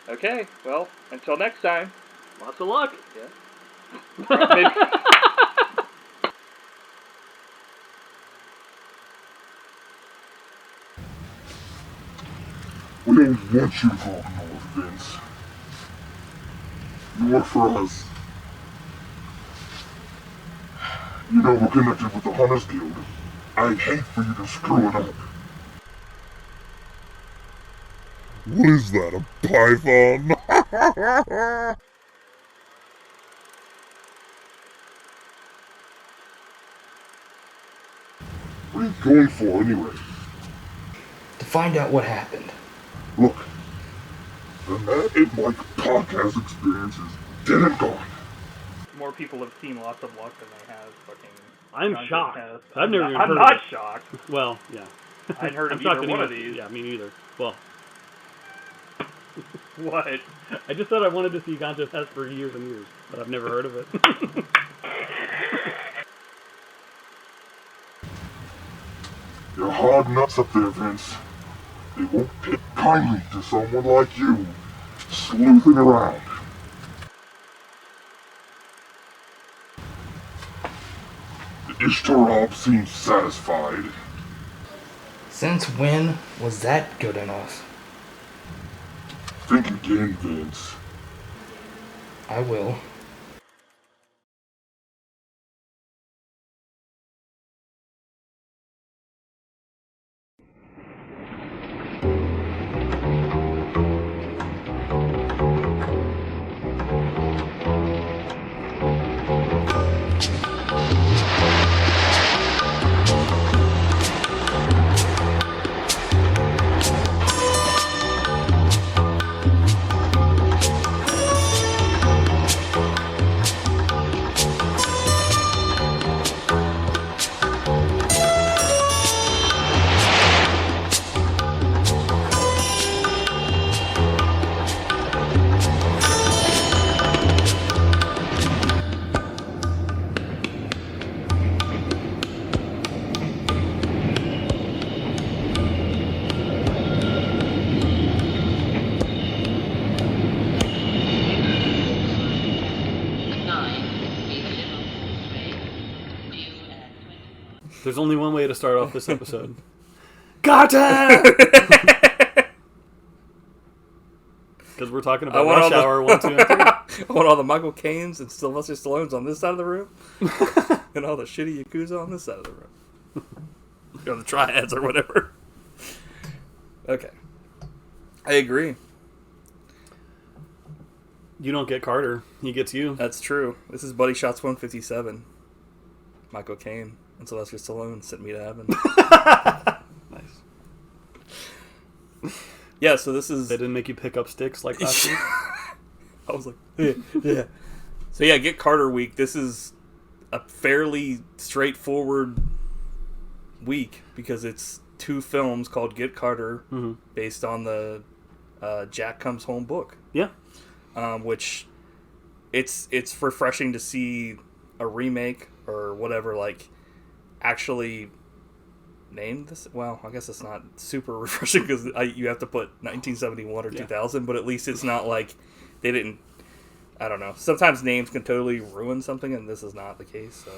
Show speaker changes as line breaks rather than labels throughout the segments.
Okay, well, until next time.
Lots of luck.
Yeah.
We don't want you to go up north, Vince. You work for us. You know we're connected with the Hunters Guild. I'd hate for you to screw it up. What is that, a python? What are you going for, anyway?
To find out what happened.
Look, the Matt and Mike podcast experience is dead and gone.
More people have seen lots of luck than they have fucking...
I'm
Dungeon
shocked.
Cast.
I've never even
I'm
heard
not
of it.
shocked.
Well, yeah.
I hadn't heard of
I'm shocked
either
that
one
he
of
was-
these.
Yeah, me neither. Well,
What?
I just said I wanted to see Ganja Test for years and years, but I've never heard of it.
You're hard nuts up there, Vince. They won't take kindly to someone like you, sleuthing around. The Ishtarab seems satisfied.
Since when was that good enough?
Think again, Vince.
I will.
There's only one way to start off this episode. Carter! Because we're talking about Rush Hour 1, 2, and 3.
I want all the Michael Caines and Sylvester Stallones on this side of the room, and all the shitty Yakuza on this side of the room. Or the triads or whatever. Okay. I agree.
You don't get Carter. He gets you.
That's true. This is Buddy Shots 157. Michael Caine and Sylvester Stallone sent me to heaven.
Nice.
Yeah, so this is...
They didn't make you pick up sticks like last week?
I was like, yeah. So yeah, Get Carter week. This is a fairly straightforward week because it's two films called Get Carter, based on the Jack Comes Home book.
Yeah.
Which it's refreshing to see a remake or whatever, like, actually named this. Well, I guess it's not super refreshing because you have to put 1971 or 2000, but at least it's not like they didn't. I don't know. Sometimes names can totally ruin something, and this is not the case. So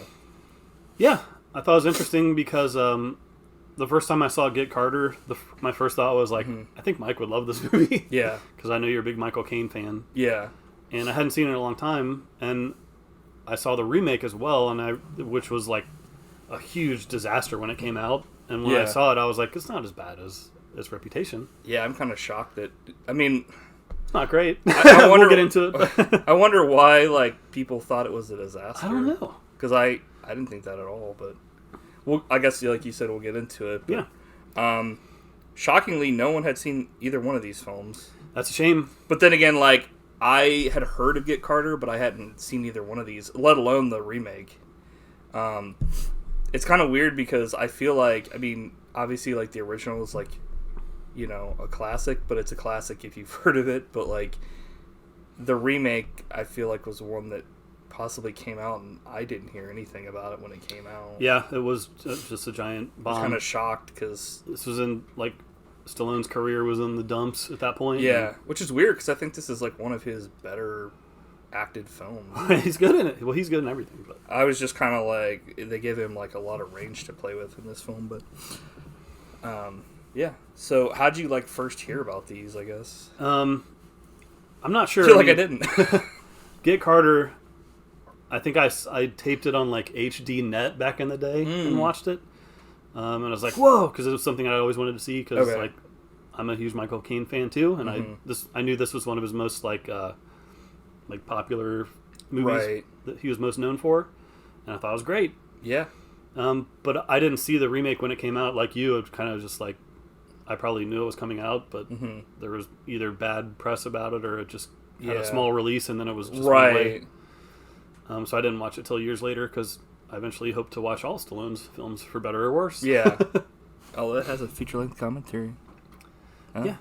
yeah, I thought it was interesting because the first time I saw Get Carter, my first thought was like, I think Mike would love this movie.
Yeah,
because I know you're a big Michael Caine fan.
Yeah,
and I hadn't seen it in a long time, and I saw the remake as well, which was like a huge disaster when it came out. And when I saw it, I was like, it's not as bad as its reputation.
Yeah, I'm kind of shocked that. I mean,
it's not great.
I wonder,
we'll get into it.
I wonder why like people thought it was a disaster.
I don't know,
because I didn't think that at all. But well, I guess like you said, we'll get into it. But, yeah. Shockingly, no one had seen either one of these films.
That's a shame.
But then again, like, I had heard of Get Carter, but I hadn't seen either one of these, let alone the remake. It's kind of weird because I feel like, I mean, obviously, like, the original is, like, you know, a classic, but it's a classic if you've heard of it. But, like, the remake, I feel like, was one that possibly came out, and I didn't hear anything about it when it came out.
Yeah, it was just a giant bomb.
I was kind of shocked because
this was in, like, Stallone's career was in the dumps at that point.
Yeah, which is weird because I think this is like one of his better acted films.
He's good in it. Well, he's good in everything. But
I was just kind of like, they gave him like a lot of range to play with in this film, but yeah. So how'd you like first hear about these, I guess?
I'm not sure.
I feel like I didn't.
Get Carter, I think I taped it on like HD Net back in the day and watched it. And I was like, whoa, because it was something I always wanted to see because like I'm a huge Michael Caine fan too, and I knew this was one of his most like popular movies that he was most known for, and I thought it was great.
Yeah.
But I didn't see the remake when it came out. Like you, it kind of just like I probably knew it was coming out, but there was either bad press about it or it just had a small release and then it was just away. So I didn't watch it till years later because I eventually hope to watch all Stallone's films for better or worse.
Yeah. Oh, it has a feature-length commentary.
Yeah.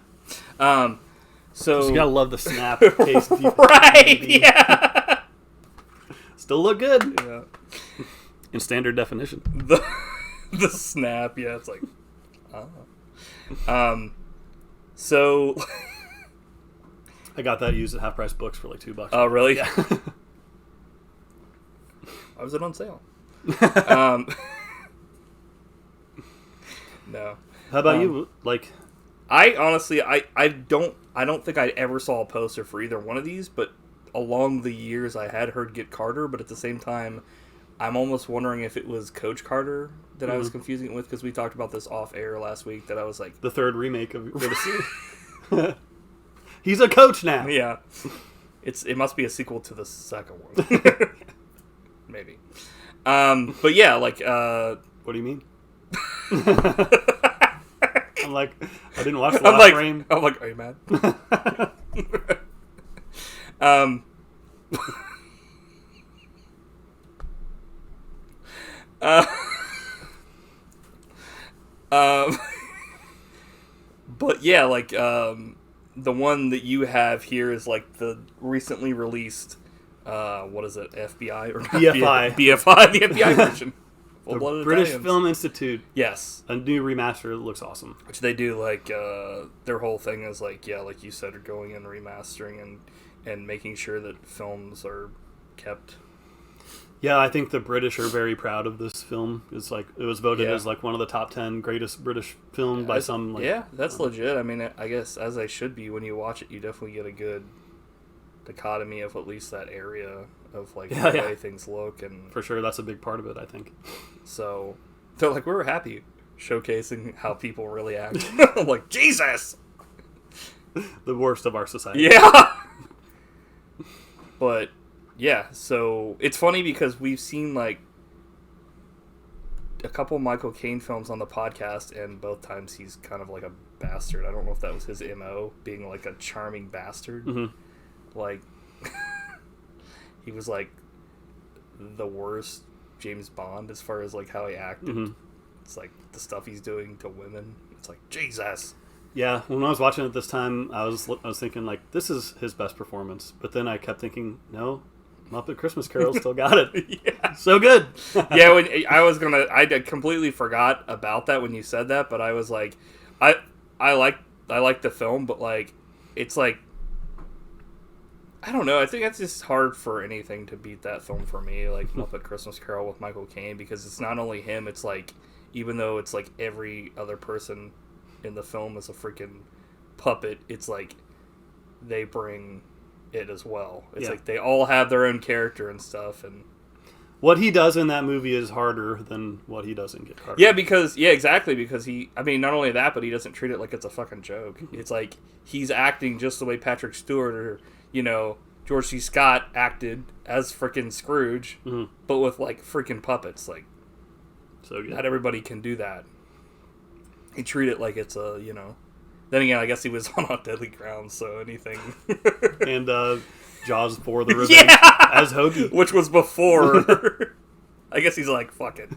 So
you gotta love the snap case.
Right. Yeah.
Still look good.
Yeah.
In standard definition.
The snap. Yeah. It's like. So.
I got that used at Half Price Books for like $2.
Oh, really?
Yeah.
Why was it on sale? No.
How about you? Like,
I honestly, I don't think I ever saw a poster for either one of these, but along the years I had heard Get Carter, but at the same time, I'm almost wondering if it was Coach Carter that I was confusing it with, because we talked about this off air last week, that I was like...
The third remake of the series. He's a coach now.
Yeah. It must be a sequel to the second one. Maybe. But yeah, like...
What do you mean? I'm like, I didn't watch the last frame.
I'm like, are you mad? But yeah, like, the one that you have here is like the recently released, what is it, FBI or not?
BFI.
BFI, the FBI version.
The British Film Institute.
Yes.
A new remaster that looks awesome.
Which they do, like, their whole thing is like, yeah, like you said, are going in remastering and making sure that films are kept.
Yeah, I think the British are very proud of this film. It's like, it was voted as like one of the top 10 greatest British film by some. Like,
yeah, that's legit. I mean, I guess as they should be. When you watch it, you definitely get a good dichotomy of at least that area of like the way things look, and
for sure that's a big part of it, I think.
So they're like, we were happy showcasing how people really act. I'm like, Jesus,
the worst of our society.
Yeah. But yeah, so it's funny because we've seen like a couple Michael Caine films on the podcast, and both times he's kind of like a bastard. I don't know if that was his MO, being like a charming bastard. Like, he was like the worst James Bond as far as like how he acted. It's like the stuff he's doing to women. It's like, Jesus.
Yeah, when I was watching it this time, I was thinking like, this is his best performance. But then I kept thinking, no, Muppet Christmas Carol still got it.
Yeah,
so good.
Yeah, when I completely forgot about that when you said that, but I was like, I like the film, but like, it's like, I don't know. I think it's just hard for anything to beat that film for me, like Muppet Christmas Carol with Michael Caine, because it's not only him. It's like, even though it's like every other person in the film is a freaking puppet, it's like they bring it as well. It's like they all have their own character and stuff, and
what he does in that movie is harder than what he does in Get Carter.
Yeah, exactly, because I mean, not only that, but he doesn't treat it like it's a fucking joke. It's like he's acting just the way Patrick Stewart or, you know, George C. Scott acted as freaking Scrooge, but with like freaking puppets. Like,
so good.
Not everybody can do that. He treat it like it's a, you know. Then again, I guess he was on Deadly Ground, so anything.
And Jaws for the Revenge as Hoagie,
which was before. I guess he's like, fuck it.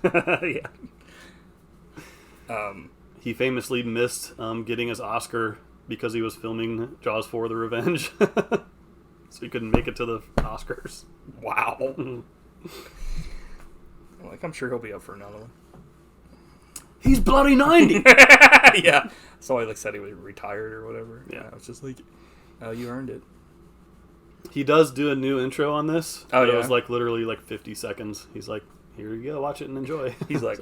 Yeah. He famously missed getting his Oscar because he was filming Jaws for the Revenge, so he couldn't make it to the Oscars.
Wow. Like, I'm sure he'll be up for another one.
He's bloody 90.
Yeah. Somebody like said he was retired or whatever.
Yeah.
I was just like, oh, you earned it.
He does do a new intro on this.
Oh,
It
yeah?
was like literally like 50 seconds. He's like, here you go, watch it and enjoy.
He's like,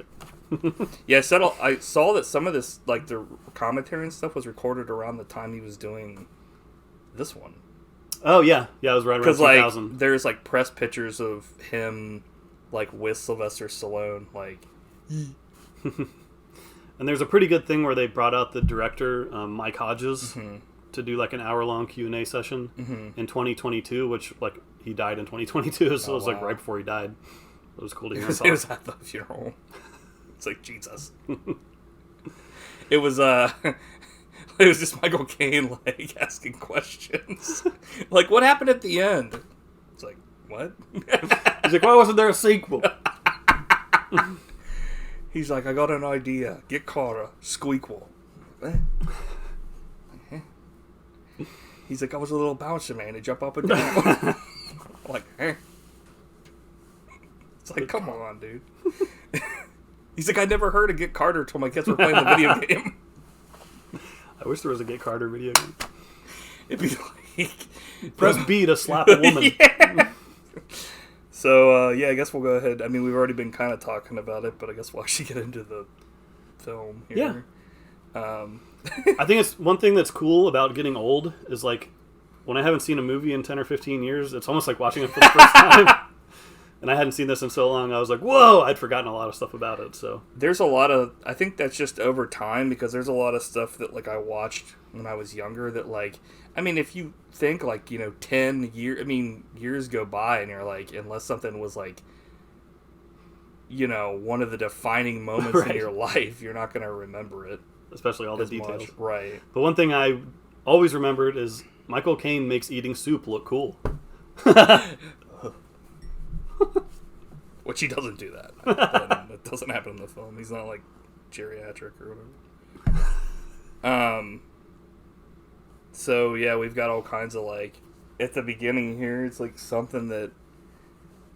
yeah, I saw that some of this, like the commentary and stuff, was recorded around the time he was doing this one.
Oh, yeah. Yeah, it was right around
Because
2000.
like, there's like press pictures of him, like with SylvesterStallone, like.
And there's a pretty good thing where they brought out the director, Mike Hodges,
Mm-hmm.
to do like an hour-long Q&A session in 2022, which like he died in 2022, so it was like
wow.
right before he died. It was cool to hear him
It was
talk.
at the funeral. It's like, Jesus. It was it was just Michael Caine like asking questions. Like, what happened at the end? It's like, what?
He's like, why wasn't there a sequel?
He's like, I got an idea. Get Carter. Squeakquel. He's like, I was a little bouncer man to jump up and down. I'm like, eh. It's like, come on, dude. He's like, I never heard of Get Carter till my kids were playing the video game.
I wish there was a Get Carter video game.
It'd be like...
Press B to slap a woman.
Yeah. So, yeah, I guess we'll go ahead. I mean, we've already been kind of talking about it, but I guess we'll actually get into the film here.
Yeah. I think it's one thing that's cool about getting old is like when I haven't seen a movie in 10 or 15 years, it's almost like watching it for the first time. And I hadn't seen this in so long, I was like, whoa, I'd forgotten a lot of stuff about it. So
there's a lot of, I think that's just over time, because there's a lot of stuff that like I watched when I was younger that like, I mean, if you think like, 10 years, I mean, years go by and you're like, unless something was like, one of the defining moments
Right.
in your life, you're not going to remember it.
especially all the
as
details.
much. Right.
But one thing I always remembered is Michael Caine makes eating soup look cool.
Which he doesn't do that. That doesn't happen in the film. He's not like geriatric or whatever. So yeah, we've got all kinds of like at the beginning here. It's like something that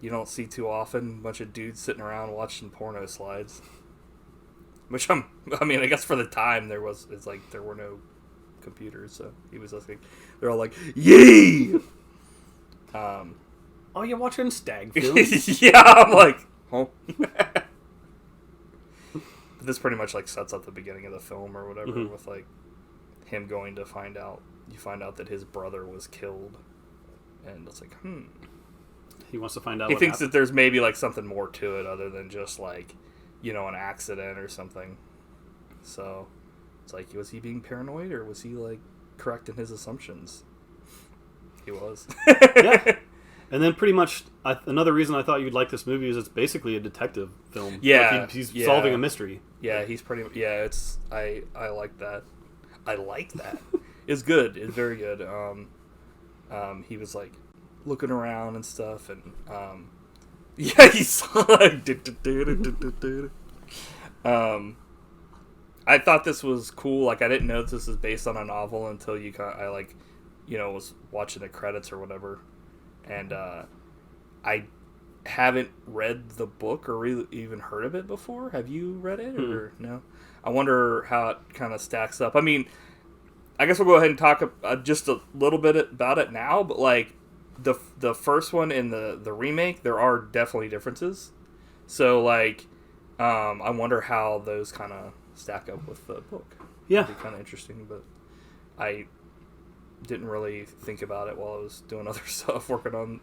you don't see too often. A bunch of dudes sitting around watching porno slides. Which I mean, I guess for the time there were no computers, so he was listening. They're all like, "Yee!"
Oh, you're watching stag films?
Yeah, I'm like, oh. This pretty much like sets up the beginning of the film or whatever with like him going to find out. You find out that his brother was killed, and it's like,
He wants to find out
He
what
thinks
happened.
that there's maybe like something more to it other than just like, an accident or something. So it's like, was he being paranoid or was he like correct in his assumptions? He was.
Yeah. And then pretty much another reason I thought you'd like this movie is it's basically a detective film.
Yeah,
Like he's solving a mystery.
Yeah, he's pretty. Yeah, it's I like that. I like that. It's good. It's very good. He was like looking around and stuff, and yeah, he's like. I thought this was cool. Like I didn't know this was based on a novel until was watching the credits or whatever. And I haven't read the book or really even heard of it before. Have you read it or no? I wonder how it kind of stacks up. I mean, I guess we'll go ahead and talk just a little bit about it now. But like the first one and the remake, there are definitely differences. So like, I wonder how those kind of stack up with the book.
Yeah,
It'd be kind of interesting. But I didn't really think about it while I was doing other stuff, working on,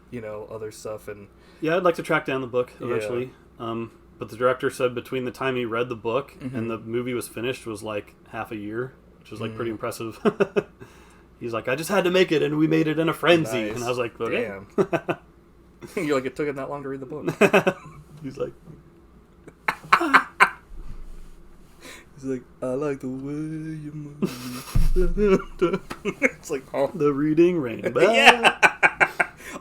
other stuff. And
yeah, I'd like to track down the book eventually. Yeah. But the director said between the time he read the book and the movie was finished was like half a year, which was like pretty impressive. He's like, I just had to make it, and we made it in a frenzy. Nice. And I was like, okay.
Damn. You're like, it took him that long to read the book.
He's like...
He's like, I like the way you move. It's like, oh.
The Reading Rainbow.
Yeah.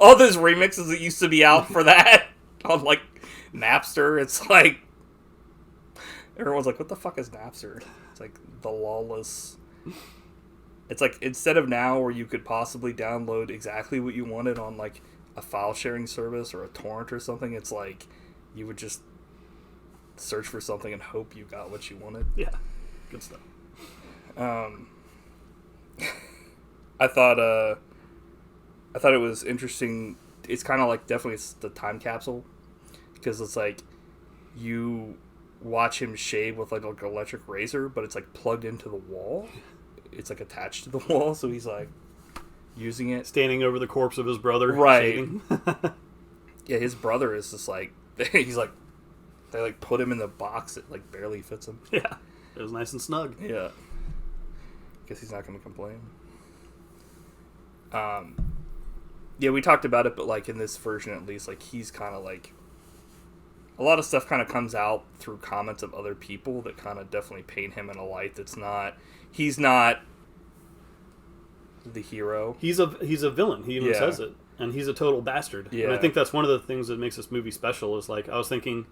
All those remixes that used to be out for that on like Napster. It's like, everyone's like, what the fuck is Napster? It's like the lawless. It's like, instead of now where you could possibly download exactly what you wanted on like a file sharing service or a torrent or something, it's like you would just search for something and hope you got what you wanted.
Yeah, good stuff.
I thought it was interesting. It's kind of like definitely it's the time capsule, because it's like you watch him shave with like an electric razor, but it's like plugged into the wall. It's like attached to the wall, so he's like using it,
standing over the corpse of his brother,
right? Yeah, his brother is just like he's like they like put him in the box that like barely fits him.
Yeah, it was nice and snug.
Yeah, guess he's not going to complain. Yeah, we talked about it, but like in this version at least, like he's kind of like a lot of stuff kind of comes out through comments of other people that kind of definitely paint him in a light that's not. He's not the hero.
He's a villain. He even says it, and he's a total bastard.
Yeah.
And I think that's one of the things that makes this movie special. Is like I was thinking,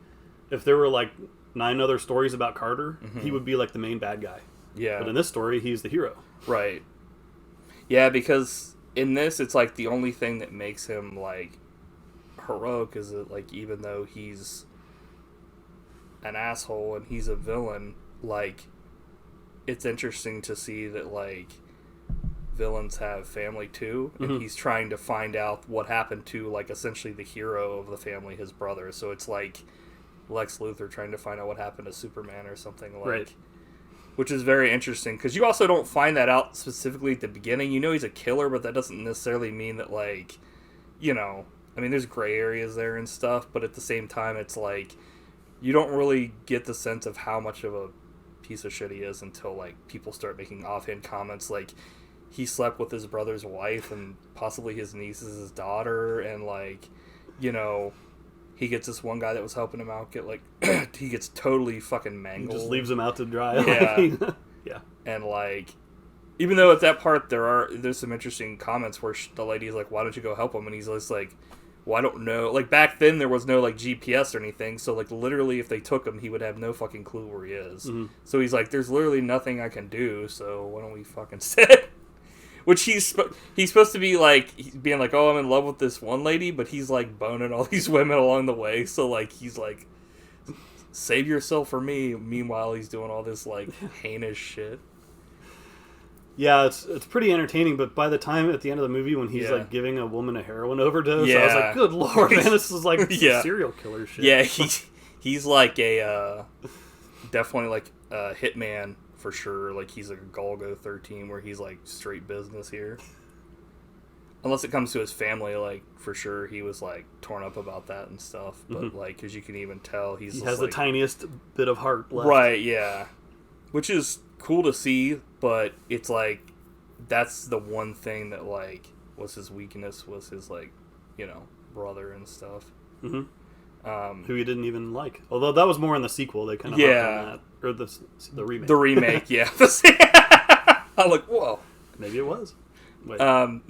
if there were like 9 other stories about Carter, he would be like the main bad guy.
Yeah.
But in this story, he's the hero.
Right. Yeah, because in this, it's like the only thing that makes him like heroic is that like even though he's an asshole and he's a villain, like it's interesting to see that like villains have family too, and he's trying to find out what happened to like essentially the hero of the family, his brother. So it's like Lex Luthor trying to find out what happened to Superman or something like.
Right.
Which is very interesting, because you also don't find that out specifically at the beginning. You know he's a killer, but that doesn't necessarily mean that, like, you know, I mean, there's gray areas there and stuff, but at the same time, it's like, you don't really get the sense of how much of a piece of shit he is until, like, people start making offhand comments, like, he slept with his brother's wife and possibly his niece's daughter, and, like, you know, he gets this one guy that was helping him out get, like, he gets totally fucking mangled.
He just leaves him out to dry.
Yeah.
Yeah.
And, like, even though at that part there's some interesting comments where the lady's like, why don't you go help him? And he's just like, well, I don't know. Like, back then there was no, like, GPS or anything, so, like, literally if they took him, he would have no fucking clue where he is. Mm-hmm. So he's like, there's literally nothing I can do, so why don't we fucking sit? Which he's supposed to be, like, being like, oh, I'm in love with this one lady, but he's, like, boning all these women along the way, so, like, he's like, save yourself for me. Meanwhile, he's doing all this, like, heinous shit.
Yeah, it's pretty entertaining, but by the time at the end of the movie when he's, like, giving a woman a heroin overdose, I was like, good lord, man, this is, like, serial killer shit.
Yeah, he's like a, definitely, like, a hitman. For sure, like he's a Golgo 13 where he's like straight business here. Unless it comes to his family, like for sure he was like torn up about that and stuff. But like, because you can even tell he
has
like,
the tiniest bit of heart left.
Right, yeah. Which is cool to see, but it's like that's the one thing that like was his weakness, was his like, you know, brother and stuff. Mm-hmm.
Who he didn't even like. Although that was more in the sequel. They kind of hopped on that. Or the remake.
The remake, yeah. I'm like, whoa.
Maybe it was. Wait,
no.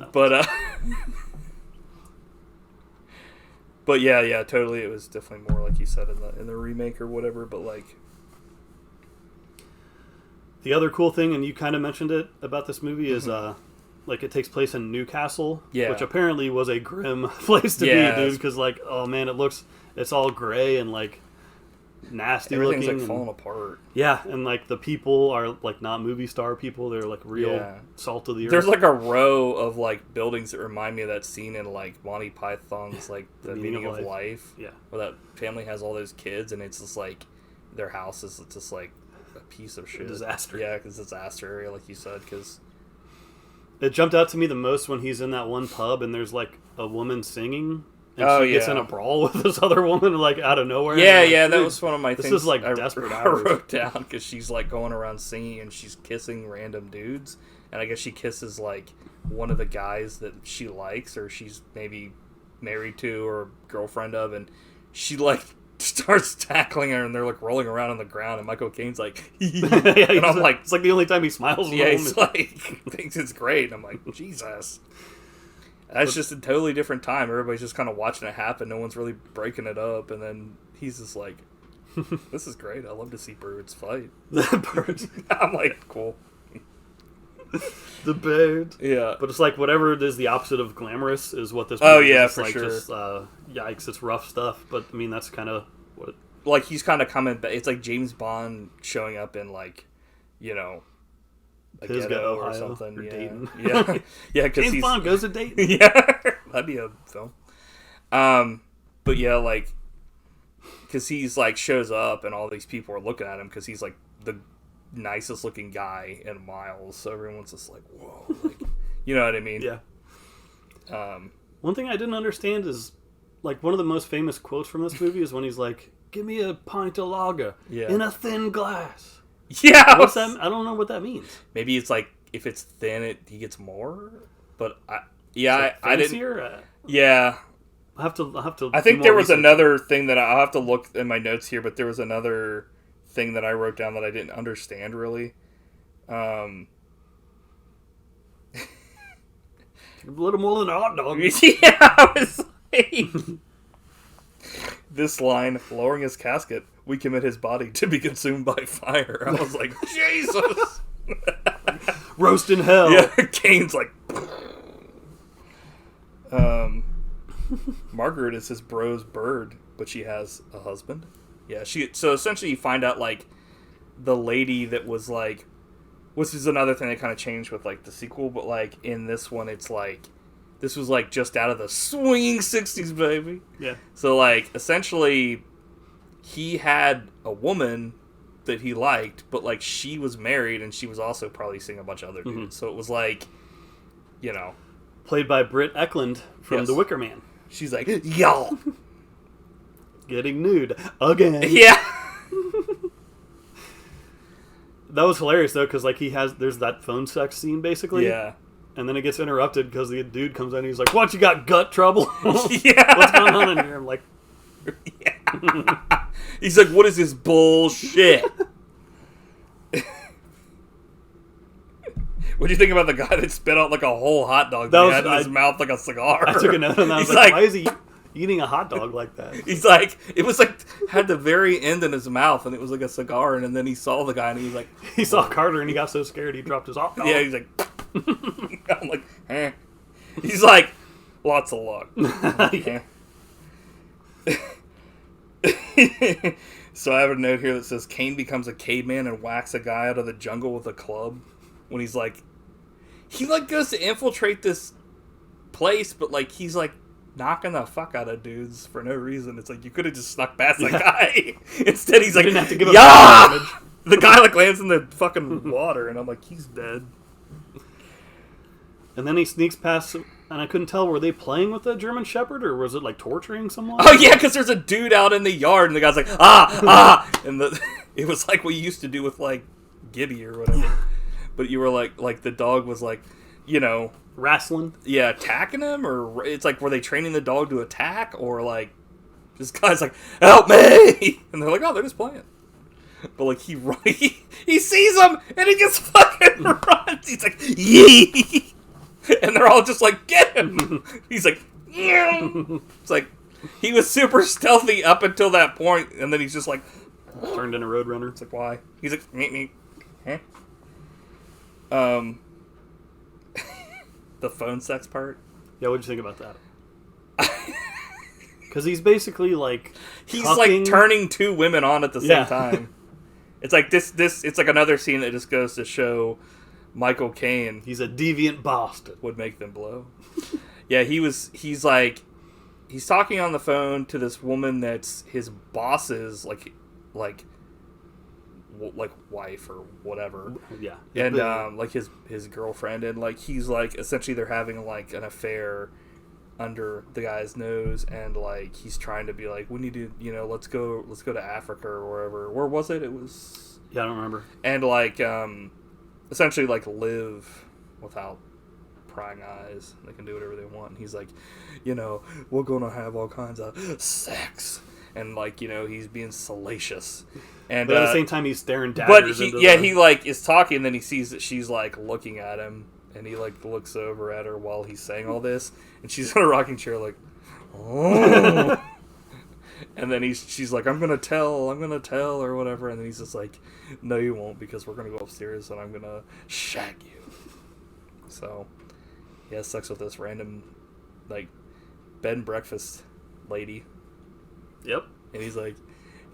But yeah, totally. It was definitely more like you said in the remake or whatever. But like,
the other cool thing, and you kind of mentioned it about this movie, is like it takes place in Newcastle, which apparently was a grim place to be, dude. Because like, oh man, it's all gray and like nasty
everything's
looking,
like falling apart.
Yeah, and like the people are like not movie star people; they're like real salt of the earth.
There's like a row of like buildings that remind me of that scene in like Monty Python's like the meaning of life.
Yeah,
where that family has all those kids, and it's just like their house is just like a piece of shit,
a disaster.
Yeah, because it's a disaster area, like you said. Because
it jumped out to me the most when he's in that one pub and there's like a woman singing. And she gets in a brawl with this other woman, like, out of nowhere.
Yeah, that was one of my things.
This is, like, desperate hours.
I wrote down, because she's, like, going around singing, and she's kissing random dudes. And I guess she kisses, like, one of the guys that she likes, or she's maybe married to, or girlfriend of, and she, like, starts tackling her, and they're, like, rolling around on the ground, and Michael Caine's like, and I'm like...
It's like the only time he smiles.
Yeah, he's like, thinks it's great, and I'm like, Jesus. That's just a totally different time. Everybody's just kind of watching it happen. No one's really breaking it up. And then he's just like, this is great. I love to see birds fight.
The birds.
I'm like, cool.
The bird.
Yeah.
But it's like whatever it is, the opposite of glamorous is what this movie is.
For
like
sure.
Just, yikes, it's rough stuff. But, I mean, that's kind of what
like he's kind of coming back. It's like James Bond showing up in like, you know, a
Pisgah,
ghetto or
Ohio,
something.
or
yeah.
Dayton.
Yeah, yeah, because
James Bond goes to Dayton.
Yeah, that'd be a film. But yeah, like, because he's like shows up and all these people are looking at him because he's like the nicest looking guy in miles. So everyone's just like, whoa, like, you know what I mean?
Yeah. One thing I didn't understand is, like, one of the most famous quotes from this movie is when he's like, "Give me a pint of lager in a thin glass."
Yeah.
What's that? I don't know what that means.
Maybe it's like if it's thin, he gets more. But I didn't. Yeah.
I have to.
I think there was another thing that I'll have to look in my notes here, but there was another thing that I wrote down that I didn't understand really.
A little more than a hot dog.
Yeah, I was like, this line, lowering his casket, we commit his body to be consumed by fire. I was like, Jesus.
Roast in hell.
Yeah, Caine's like, Margaret is his bro's bird, but she has a husband. Yeah, so essentially you find out, like, the lady that was, like, which is another thing that kind of changed with, like, the sequel, but, like, in this one, it's, like, this was, like, just out of the swinging 60s, baby.
Yeah.
So, like, essentially, he had a woman that he liked, but, like, she was married, and she was also probably seeing a bunch of other dudes. Mm-hmm. So it was, like, you know.
Played by Britt Ekland from The Wicker Man.
She's like, y'all.
Getting nude again.
Yeah.
That was hilarious though, because like there's that phone sex scene basically.
Yeah.
And then it gets interrupted because the dude comes in and he's like, "What, you got gut trouble?"
Yeah.
What's going on in here? I'm like,
yeah. He's like, "What is this bullshit?" What do you think about the guy that spit out like a whole hot dog that had in his mouth like a cigar?
I took a note and I was like, why is he eating a hot dog like that?
He's like, it was like, had the very end in his mouth and it was like a cigar, and then he saw the guy and he was like...
He saw Carter and he got so scared he dropped his hot dog.
Yeah, he's like... I'm like, eh. He's like, lots of luck. So I have a note here that says, Caine becomes a caveman and whacks a guy out of the jungle with a club. When he's like, he like goes to infiltrate this place, but like he's like knocking the fuck out of dudes for no reason. It's like you could have just snuck past that guy. Instead, he's like,
didn't have to give
yeah. The guy like lands in the fucking water, and I'm like, he's dead.
And then he sneaks past, and I couldn't tell, were they playing with the German Shepherd or was it like torturing someone?
Oh yeah, because there's a dude out in the yard, and the guy's like, and it was like what you used to do with like Gibby or whatever. But you were like the dog was like, you know,
wrestling.
Yeah, attacking him, or it's like, were they training the dog to attack, or like this guy's like, help me, and they're like, oh, they're just playing. But like he sees him and he just fucking runs. He's like, yee, and they're all just like, get him. He's like, yeah. It's like he was super stealthy up until that point, and then he's just like
turned into Roadrunner.
It's like, why? He's like, me. Huh? The phone sex part.
Yeah, what'd you think about that? Because he's basically like
he's like turning two women on at the same time. It's like this. It's like another scene that just goes to show Michael Caine.
He's a deviant bastard.
Would make them blow. Yeah, he's talking on the phone to this woman that's his boss's like wife or whatever.
Yeah.
And like his girlfriend, and like he's like essentially they're having like an affair under the guy's nose, and like he's trying to be like, we need to, you know, let's go to Africa or wherever. Where was it? It was,
yeah, I don't remember. And
like essentially like live without prying eyes. They can do whatever they want. And he's like, you know, we're gonna have all kinds of sex, and like, you know, he's being salacious. And
but at the same time, he's staring daggers.
But he like is talking, and then he sees that she's like looking at him, and he like looks over at her while he's saying all this, and she's in a rocking chair, like, oh. And then she's like, I'm gonna tell, or whatever, and then he's just like, no, you won't, because we're gonna go upstairs, and I'm gonna shag you. So he has sex with this random like bed and breakfast lady.
Yep.
And he's like,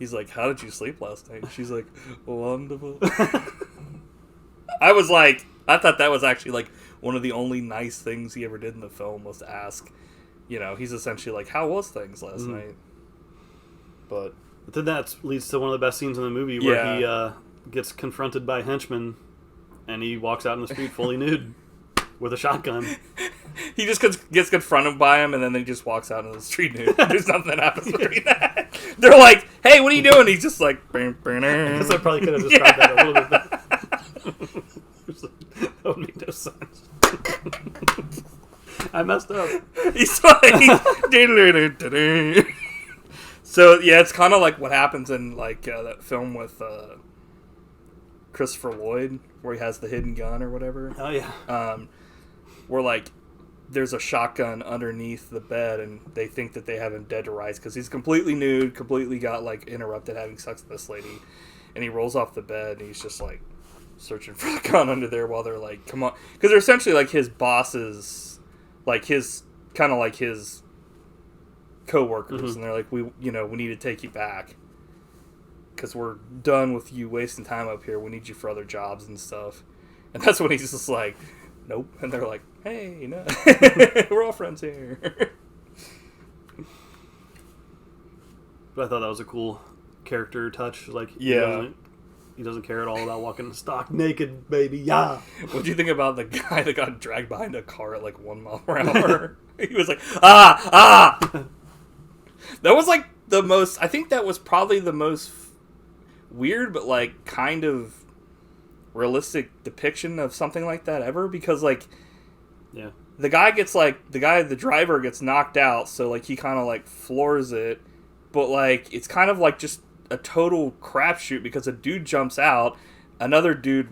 He's like, how did you sleep last night? And she's like, wonderful. I thought that was actually like one of the only nice things he ever did in the film was to ask. He's essentially like, how was things last night? But
then that leads to one of the best scenes in the movie where he gets confronted by henchmen and he walks out in the street fully nude with a shotgun.
He just gets confronted by him and then he just walks out in the street nude. There's nothing that happens between that. They're like, hey, what are you doing? He's just like... I
guess I probably could have described that a little bit better. That would make no sense. I messed up.
He's like... So, yeah, it's kind of like what happens in like that film with Christopher Lloyd where he has the hidden gun or whatever.
Oh, yeah.
Where like there's a shotgun underneath the bed and they think that they have him dead to rights because he's completely nude, completely got like interrupted having sex with this lady, and he rolls off the bed and he's just like searching for the gun under there while they're like, come on, because they're essentially like his bosses, like his kind of like his co-workers, and they're like, we need to take you back because we're done with you wasting time up here. We need you for other jobs and stuff. And that's when he's just like, nope. And they're like, hey, no, we're all friends here.
But I thought that was a cool character touch. Like,
yeah,
he doesn't care at all about walking stock naked, baby. Yeah.
What do you think about the guy that got dragged behind a car at like 1 mile per hour? He was like, ah. That was like the most. I think that was probably the most weird, but like kind of realistic depiction of something like that ever, because like the driver gets knocked out, so like he kind of like floors it, but like it's kind of like just a total crapshoot because a dude jumps out, another dude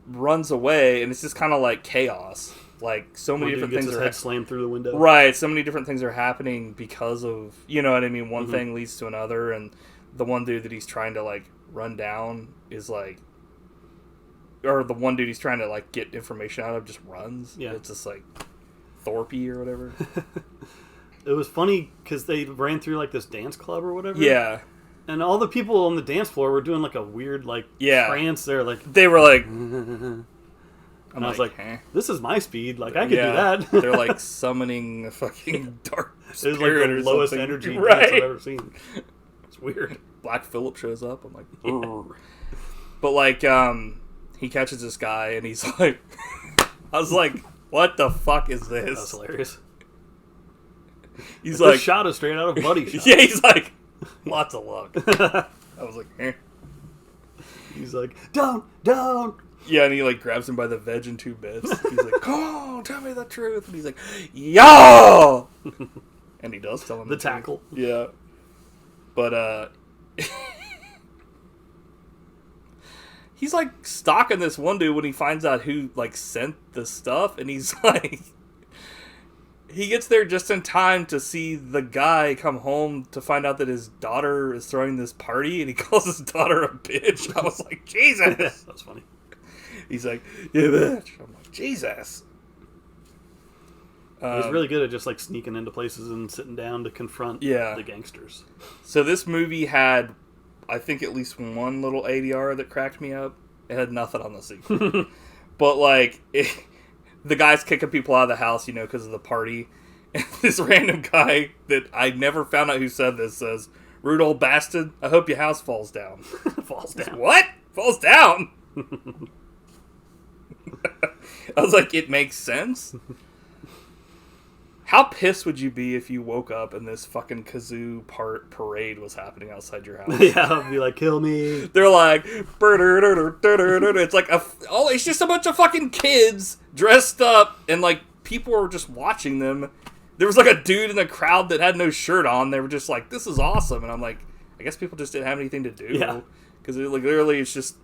runs away, and it's just kind of like chaos. Like so many different things are
head slammed through the window.
Right, so many different things are happening because of, you know what I mean, one thing leads to another, and the one dude that he's trying to like run down is like, or the one dude he's trying to like get information out of just runs. Yeah, it's just like Thorpe or whatever.
It was funny because they ran through like this dance club or whatever.
Yeah,
and all the people on the dance floor were doing like a weird like trance there. Like
they were like.
And I was like, this is my speed. Like, I could do that.
They're like summoning a fucking dark spirit.
It was like the lowest energy dance I've ever seen. It's weird.
Black Phillip shows up. I'm like, oh. But like, he catches this guy and he's like, I was like, what the fuck is this?
That's hilarious.
He's like,
shot is straight out of Buddy Shot.
Yeah, he's like, lots of luck. I was like, eh.
He's like, don't.
Yeah, and he like grabs him by the veg in 2 bits. He's like, come on, tell me the truth. And he's like, yo! And he does tell him
the tackle.
Truth. Yeah. But, he's like stalking this one dude when he finds out who like sent the stuff, and he's like, he gets there just in time to see the guy come home to find out that his daughter is throwing this party, and he calls his daughter a bitch. I was like, Jesus!
That was funny.
He's like, yeah, bitch. I'm like, Jesus.
He's really good at just like sneaking into places and sitting down to confront the gangsters.
So this movie had, I think, at least one little ADR that cracked me up. It had nothing on the sequel. But like, the guy's kicking people out of the house, you know, because of the party. And this random guy that I never found out who said this says, rude old bastard, I hope your house falls down.
Falls down.
What? Falls down? I was like, it makes sense. How pissed would you be if you woke up and this fucking kazoo parade was happening outside your house?
Yeah, I'd be like, kill me.
They're like, it's like it's just a bunch of fucking kids dressed up, and like people were just watching them. There was like a dude in the crowd that had no shirt on. They were just like, this is awesome, and I'm like, I guess people just didn't have anything to do.
Yeah,
because like literally it's just.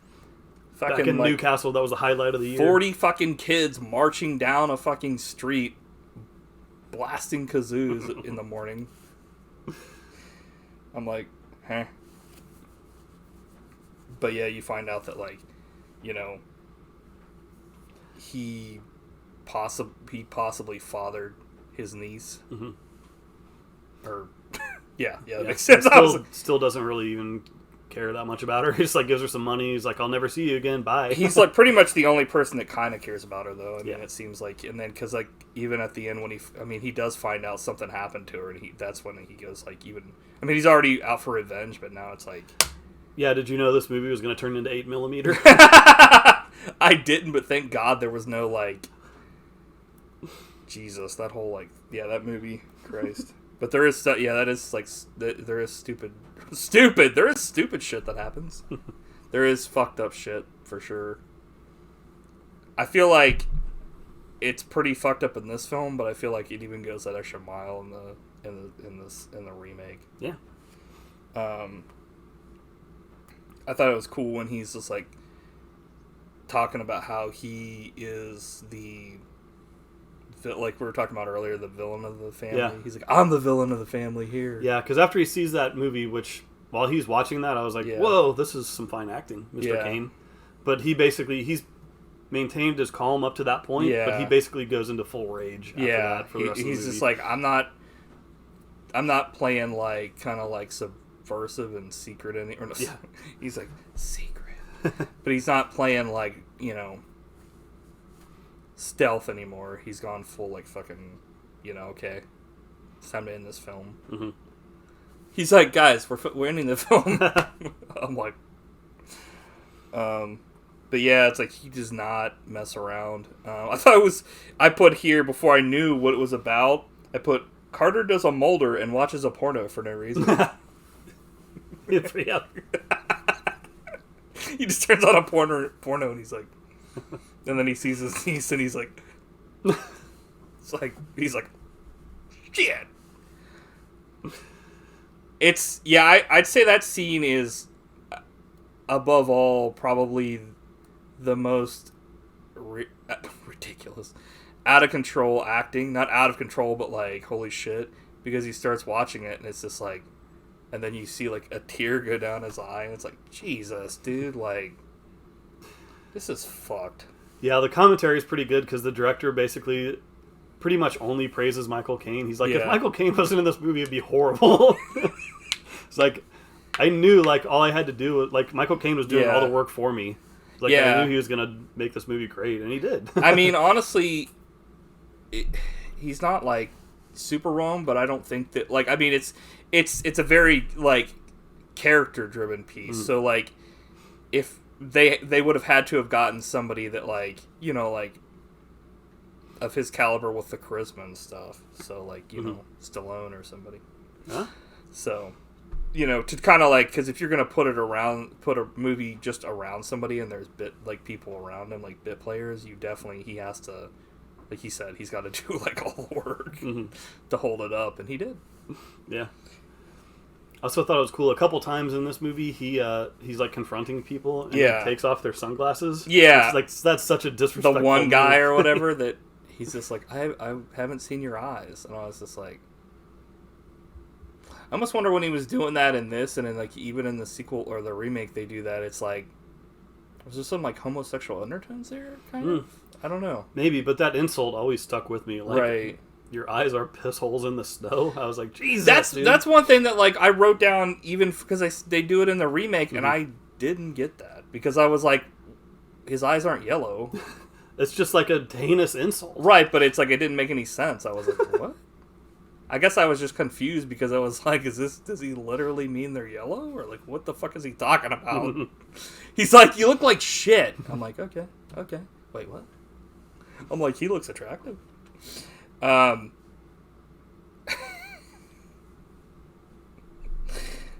Fucking,
back in
like,
Newcastle, that was the highlight of the year.
40 fucking kids marching down a fucking street, blasting kazoos in the morning. I'm like, huh? But yeah, you find out that, like, you know, he possibly fathered his niece.
Mm-hmm.
Or, yeah, that makes sense.
Still doesn't really even care that much about her. He just like gives her some money. He's like, I'll never see you again. Bye.
He's like pretty much the only person that kind of cares about her, though. I mean,
Yeah.
it seems like, and then because like even at the end when he does find out something happened to her, and that's when he goes like he's already out for revenge, but now it's like,
yeah. Did you know this movie was going to turn into 8mm?
I didn't, but thank God there was no like, Jesus, that whole like, yeah, that movie, Christ. But there is, yeah, that is like, there is stupid. There is stupid shit that happens. There is fucked up shit for sure. I feel like it's pretty fucked up in this film, but I feel like it even goes that extra mile in the remake.
Yeah.
I thought it was cool when he's just like talking about how he is like we were talking about earlier, the villain of the family.
Yeah.
He's like, I'm the villain of the family here.
Yeah, because after he sees that movie, which while he's watching that, I was like,
Yeah.
whoa, this is some fine acting, Mr.
Yeah.
Caine. But he's maintained his calm up to that point,
Yeah.
but he basically goes into full rage after that for the rest of the
he's
movie.
just like, I'm not playing like kind of like subversive and secret or no,
Yeah.
He's like secret, but he's not playing like, stealth anymore. He's gone full like fucking, okay, it's time to end this film.
Mm-hmm.
He's like, guys, we're ending the film. I'm like, but yeah, it's like he does not mess around. I put here before I knew what it was about. I put Carter does a Mulder and watches a porno for no reason.
It's pretty out.
He just turns on a porno and he's like, and then he sees his niece and he's like, he's like, shit. It's, yeah, I'd say that scene is, above all, probably the most ridiculous, out of control acting. Not out of control, but like, holy shit. Because he starts watching it and it's just like, and then you see like a tear go down his eye and it's like, Jesus, dude, like, this is fucked.
Yeah, the commentary is pretty good because the director basically pretty much only praises Michael Caine. He's like, if
Yeah.
Michael Caine wasn't in this movie, it'd be horrible. It's like, I knew like all I had to do was, like, Michael Caine was doing
Yeah.
all the work for me. Like,
Yeah.
I knew he was gonna make this movie great, and he did.
I mean, honestly, he's not like super wrong, but I don't think that, like, I mean, it's a very like character driven piece. So like, if they would have had to have gotten somebody that like, like of his caliber with the charisma and stuff. So like, Stallone or somebody.
Huh?
So, to kind of like, because if you're gonna put a movie just around somebody and there's people around him, like bit players, he has to, like he said, he's got to do like all the work to hold it up, and he did.
Yeah. I also thought it was cool. A couple times in this movie, he's like confronting people and
Yeah.
he takes off their sunglasses.
Yeah.
It's like, that's such a
The
disrespectful
one guy
move.
or whatever that he's just like, I haven't seen your eyes, and I was just like, I almost wonder when he was doing that in this, and then like even in the sequel or the remake they do that. It's like, was there some like homosexual undertones there? Kind of. I don't know.
Maybe, but that insult always stuck with me. Like,
Right.
Your eyes are piss holes in the snow. I was like, Jesus, dude.
That's one thing that like I wrote down even because they do it in the remake, and I didn't get that because I was like, his eyes aren't yellow.
It's just like a heinous insult.
Right, but it's like it didn't make any sense. I was like, what? I guess I was just confused because I was like, does he literally mean they're yellow? Or like, what the fuck is he talking about? He's like, you look like shit. I'm like, okay. Wait, what? I'm like, he looks attractive.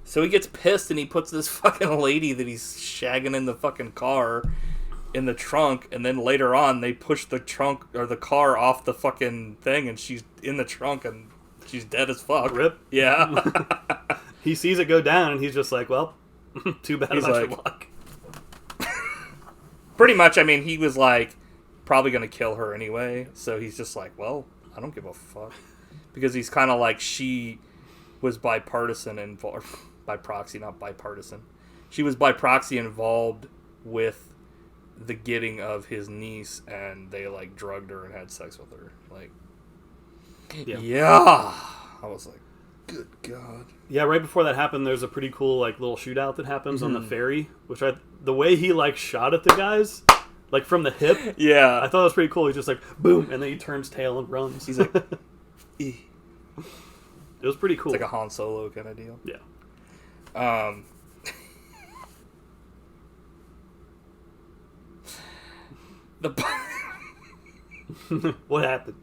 So he gets pissed and he puts this fucking lady that he's shagging in the fucking car in the trunk, and then later on they push the trunk or the car off the fucking thing and she's in the trunk and she's dead as fuck.
Rip.
Yeah.
He sees it go down and he's just like, well, too bad
He's
about your
like-
luck.
Pretty much, I mean, he was like probably gonna kill her anyway, so he's just like, well, I don't give a fuck. Because he's kind of like, she was bipartisan involved, by proxy, not bipartisan. She was by proxy involved with the getting of his niece, and they like drugged her and had sex with her. Like, yeah. I was like, Good God.
Yeah, right before that happened, there's a pretty cool like little shootout that happens on the ferry, which the way he like shot at the guys, like from the hip,
Yeah.
I thought it was pretty cool. He's just like boom, and then he turns tail and runs.
He's like,
it was pretty cool.
It's like a Han Solo kind of deal.
Yeah. What happened?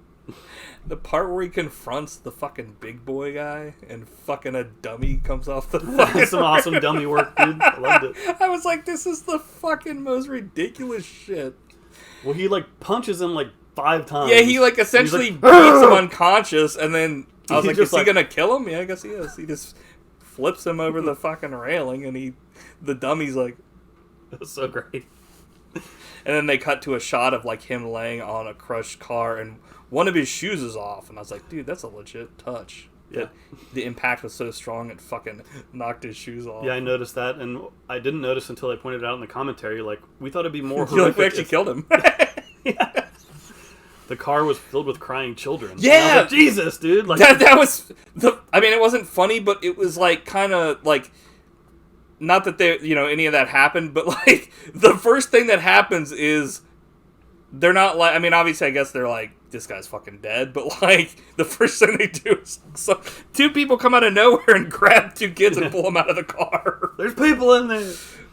The part where he confronts the fucking big boy guy and fucking a dummy comes off the fucking
Some awesome dummy work, dude. I loved it.
I was like, this is the fucking most ridiculous shit.
Well, he like punches him like 5 times.
Yeah, he like essentially
like,
beats him unconscious, and then I was
He
like,
just
is he
like-
gonna kill him? Yeah, I guess he is. He just flips him over the fucking railing, and the dummy's like,
It was so great.
and then they cut to a shot of like him laying on a crushed car, and one of his shoes is off, and I was like, dude, that's a legit touch.
Yeah.
The impact was so strong it fucking knocked his shoes off.
Yeah, I noticed that, and I didn't notice until I pointed it out in the commentary. Like, we thought it'd be more
You like,
horrific.
we actually
if
killed him.
the car was filled with crying children.
Yeah!
And I was like, Jesus, dude! Like,
that was I mean, it wasn't funny, but it was like kind of like, not that any of that happened, but like the first thing that happens is they're not like, I mean, obviously I guess they're like, this guy's fucking dead, but like the first thing they do is 2 people come out of nowhere and grab 2 kids and pull them out of the car.
there's people in there.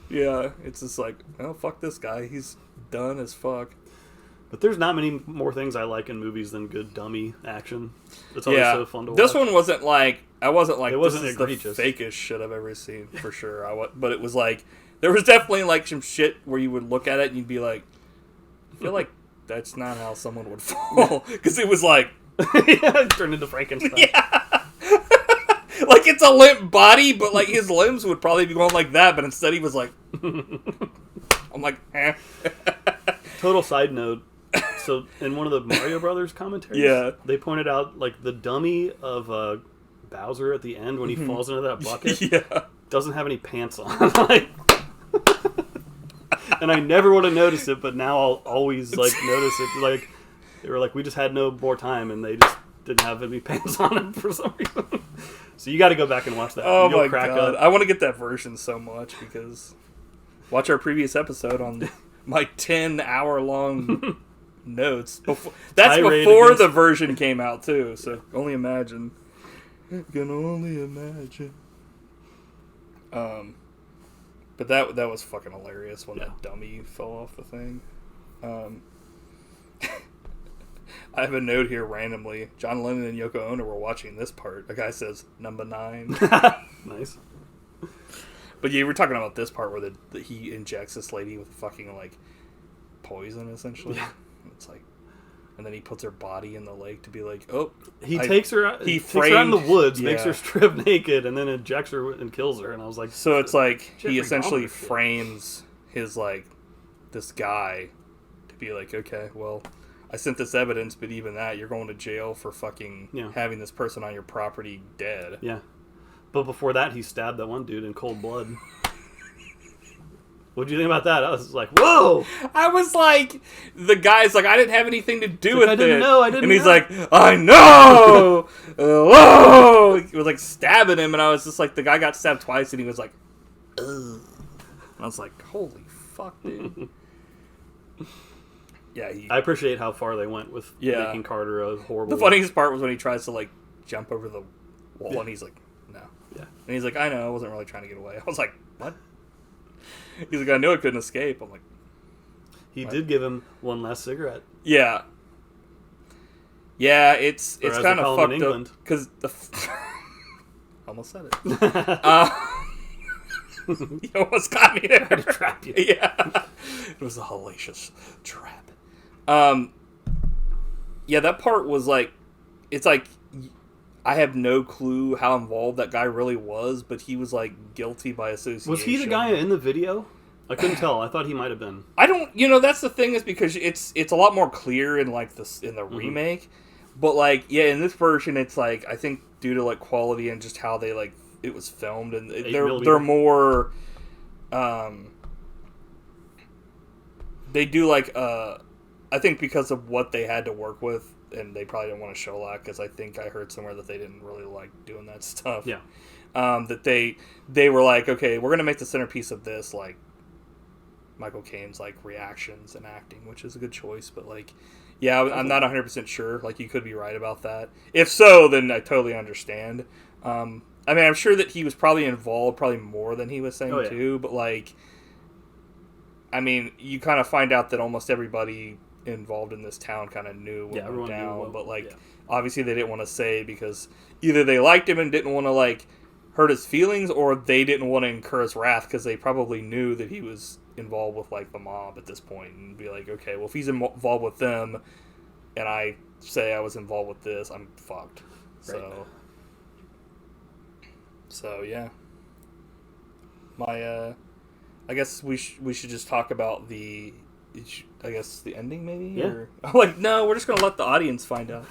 Yeah, it's just like, oh, fuck this guy, he's done as fuck.
But there's not many more things I like in movies than good dummy action. It's always
Yeah,
so fun to watch.
this one wasn't like, I wasn't like,
It wasn't
this is
egregious.
the fakest shit I've ever seen, for sure. But it was like, there was definitely like some shit where you would look at it and you'd be like, I feel like that's not how someone would fall. Because it was like,
yeah, it turned into Frankenstein.
yeah. Like it's a limp body, but like his limbs would probably be going like that, but instead he was like, I'm like, eh.
Total side note. So in one of the Mario Brothers commentaries,
Yeah.
they pointed out like the dummy of Bowser at the end when he falls into that bucket
Yeah.
doesn't have any pants on. Like, and I never would have noticed it, but now I'll always like notice it. Like they were like, we just had no more time, and they just didn't have any pants on him for some reason. So you got to go back and watch that.
Oh
You'll
my
crack
god.
up.
I want to get that version so much because watch our previous episode on my 10-hour-long notes. That's
Tirade
before
against-
the version came out too, so only imagine. I can only imagine. But that was fucking hilarious when that dummy fell off the thing. I have a note here randomly. John Lennon and Yoko Ono were watching this part. A guy says, number 9.
Nice.
But yeah, we're talking about this part where he injects this lady with fucking, like, poison, essentially.
Yeah.
It's like... And then he puts her body in the lake to be like, oh...
He takes her out in the
framed-
woods, makes
yeah.
her strip naked, and then injects her and kills her. And I was like...
So it's like,
Jeffrey
he essentially
Dahmer shit.
frames his, like, this guy to be like, okay, well... I sent this evidence, but even that, you're going to jail for fucking having this person on your property dead.
Yeah. But before that, he stabbed that one dude in cold blood. What'd you think about that? I was like, whoa!
I was like, the guy's like, I didn't have anything to do with
I didn't
it.
know, I didn't
And he's
know.
like, I know! Whoa! He was like stabbing him, and I was just like, the guy got stabbed twice, and he was like, ugh. And I was like, holy fuck, dude. Yeah,
I appreciate how far they went with making Carter a horrible...
The funniest part was when he tries to, like, jump over the wall, and he's like, no.
Yeah.
And he's like, I know, I wasn't really trying to get away. I was like, what? He's like, I knew I couldn't escape. I'm like...
He did give him one last cigarette.
Yeah. Yeah, it's
Or as they
kind of
call them in
fucked up.
England.
Because almost said it. You almost got me there.
To trap you.
Yeah. It was a hellacious trap. Yeah, that part was like, it's like, I have no clue how involved that guy really was, but he was like guilty by association.
Was he the guy in the video? I couldn't tell. I thought he might have been.
I don't, that's the thing is because it's a lot more clear in like this in the remake, but like, yeah, in this version, it's like, I think due to like quality and just how they like, it was filmed and they're more, they do like, I think because of what they had to work with, and they probably didn't want to show a lot because I think I heard somewhere that they didn't really like doing that stuff.
Yeah.
That they were like, okay, we're gonna make the centerpiece of this like Michael Caine's like reactions and acting, which is a good choice, but like, yeah, I'm not 100% sure. Like, you could be right about that. If so, then I totally understand. I mean, I'm sure that he was probably involved, probably more than he was saying too. But like, I mean, you kind of find out that almost everybody involved in this town kind of knew what went down. But like, obviously they didn't want to say because either they liked him and didn't want to like hurt his feelings, or they didn't want to incur his wrath because they probably knew that he was involved with like the mob at this point, and be like, okay, well, if he's involved with them and I say I was involved with this, I'm fucked. Right. So yeah, my I guess we should just talk about the ending maybe. Or, like, no, we're just gonna let the audience find out.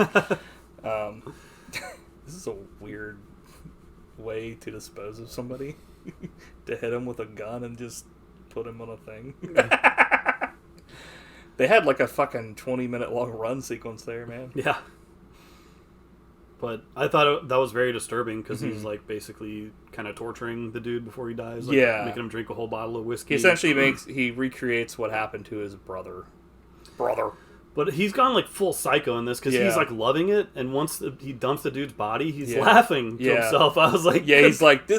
This is a weird way to dispose of somebody. To hit him with a gun and just put him on a thing. They had like a fucking 20-minute long run sequence there, man. Yeah.
But I thought that was very disturbing because he's like basically kind of torturing the dude before he dies. Like, making him drink a whole bottle of whiskey.
He essentially he recreates what happened to his brother.
But he's gone like full psycho in this because he's like loving it, and once he dumps the dude's body, he's laughing to himself. I was like,
he's like,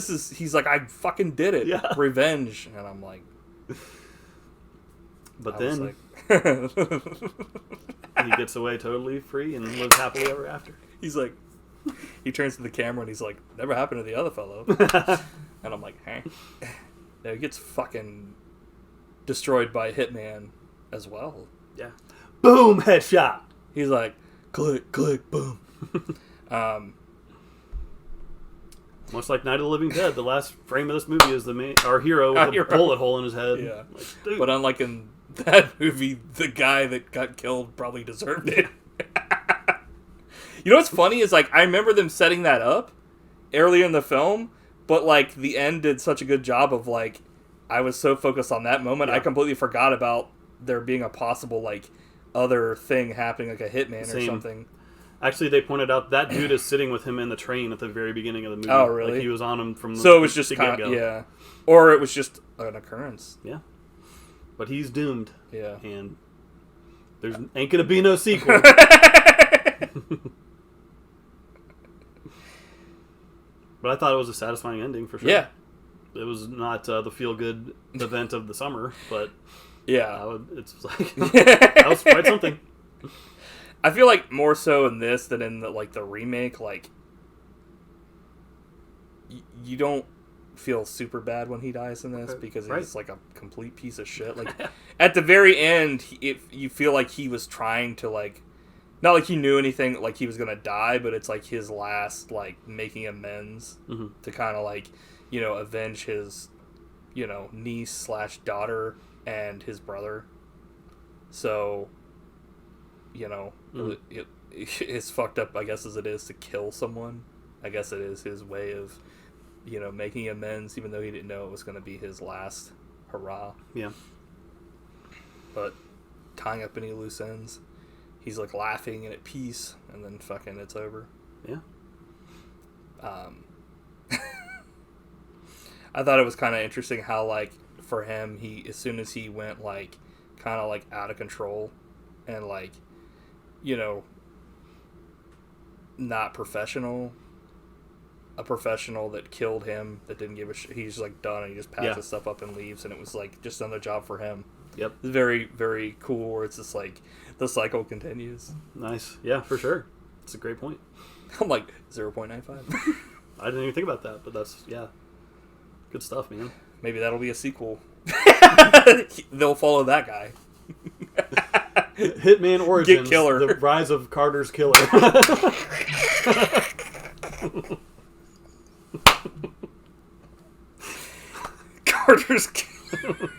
I fucking did it. Yeah. Revenge. And I'm like,
but then he gets away totally free and lives happily ever after.
He's like, he turns to the camera and he's like, never happened to the other fellow. And I'm like, hey. No, he gets fucking destroyed by Hitman as well.
Yeah. Boom, headshot.
He's like, click, click, boom.
Much like Night of the Living Dead, the last frame of this movie is our hero with a bullet hole in his head.
Yeah. Like, but unlike in that movie, the guy that got killed probably deserved it. You know what's funny is, like, I remember them setting that up earlier in the film, but, like, the end did such a good job of, like, I was so focused on that moment, I completely forgot about there being a possible, like, other thing happening, like a hitman or something.
Actually, they pointed out that dude is sitting with him in the train at the very beginning of the movie.
Oh, really?
Like, he was on him from the
So it was just kind of, or it was just an occurrence.
Yeah. But he's doomed.
Yeah.
And there's ain't gonna be no sequel. But I thought it was a satisfying ending for sure.
Yeah.
It was not the feel-good event of the summer, but it's like that was quite something.
I feel like more so in this than in the remake, like you don't feel super bad when he dies in this because he's like a complete piece of shit. Like at the very end, you feel like he was trying to like. Not like he knew anything, like he was going to die, but it's like his last, like, making amends to kind of, like, you know, avenge his, you know, niece/daughter and his brother. So, you know, it's fucked up, I guess, as it is to kill someone. I guess it is his way of, you know, making amends, even though he didn't know it was going to be his last hurrah.
Yeah.
But tying up any loose ends. He's like laughing and at peace, and then fucking it's over.
Yeah.
I thought it was kind of interesting how, like, for him, as soon as he went, like, kind of, like, out of control and, like, you know, not professional, a professional that killed him, that didn't give a shit, he's, like, done, and he just packs his stuff up and leaves, and it was, like, just another job for him.
Yep.
It's very, very cool where it's just, like, the cycle continues.
Nice. Yeah, for sure. It's a great point.
I'm like, 0.95.
I didn't even think about that, but that's, good stuff, man.
Maybe that'll be a sequel. They'll follow that guy.
Hitman Origins.
Get Killer.
The Rise of Carter's Killer.
Carter's Killer.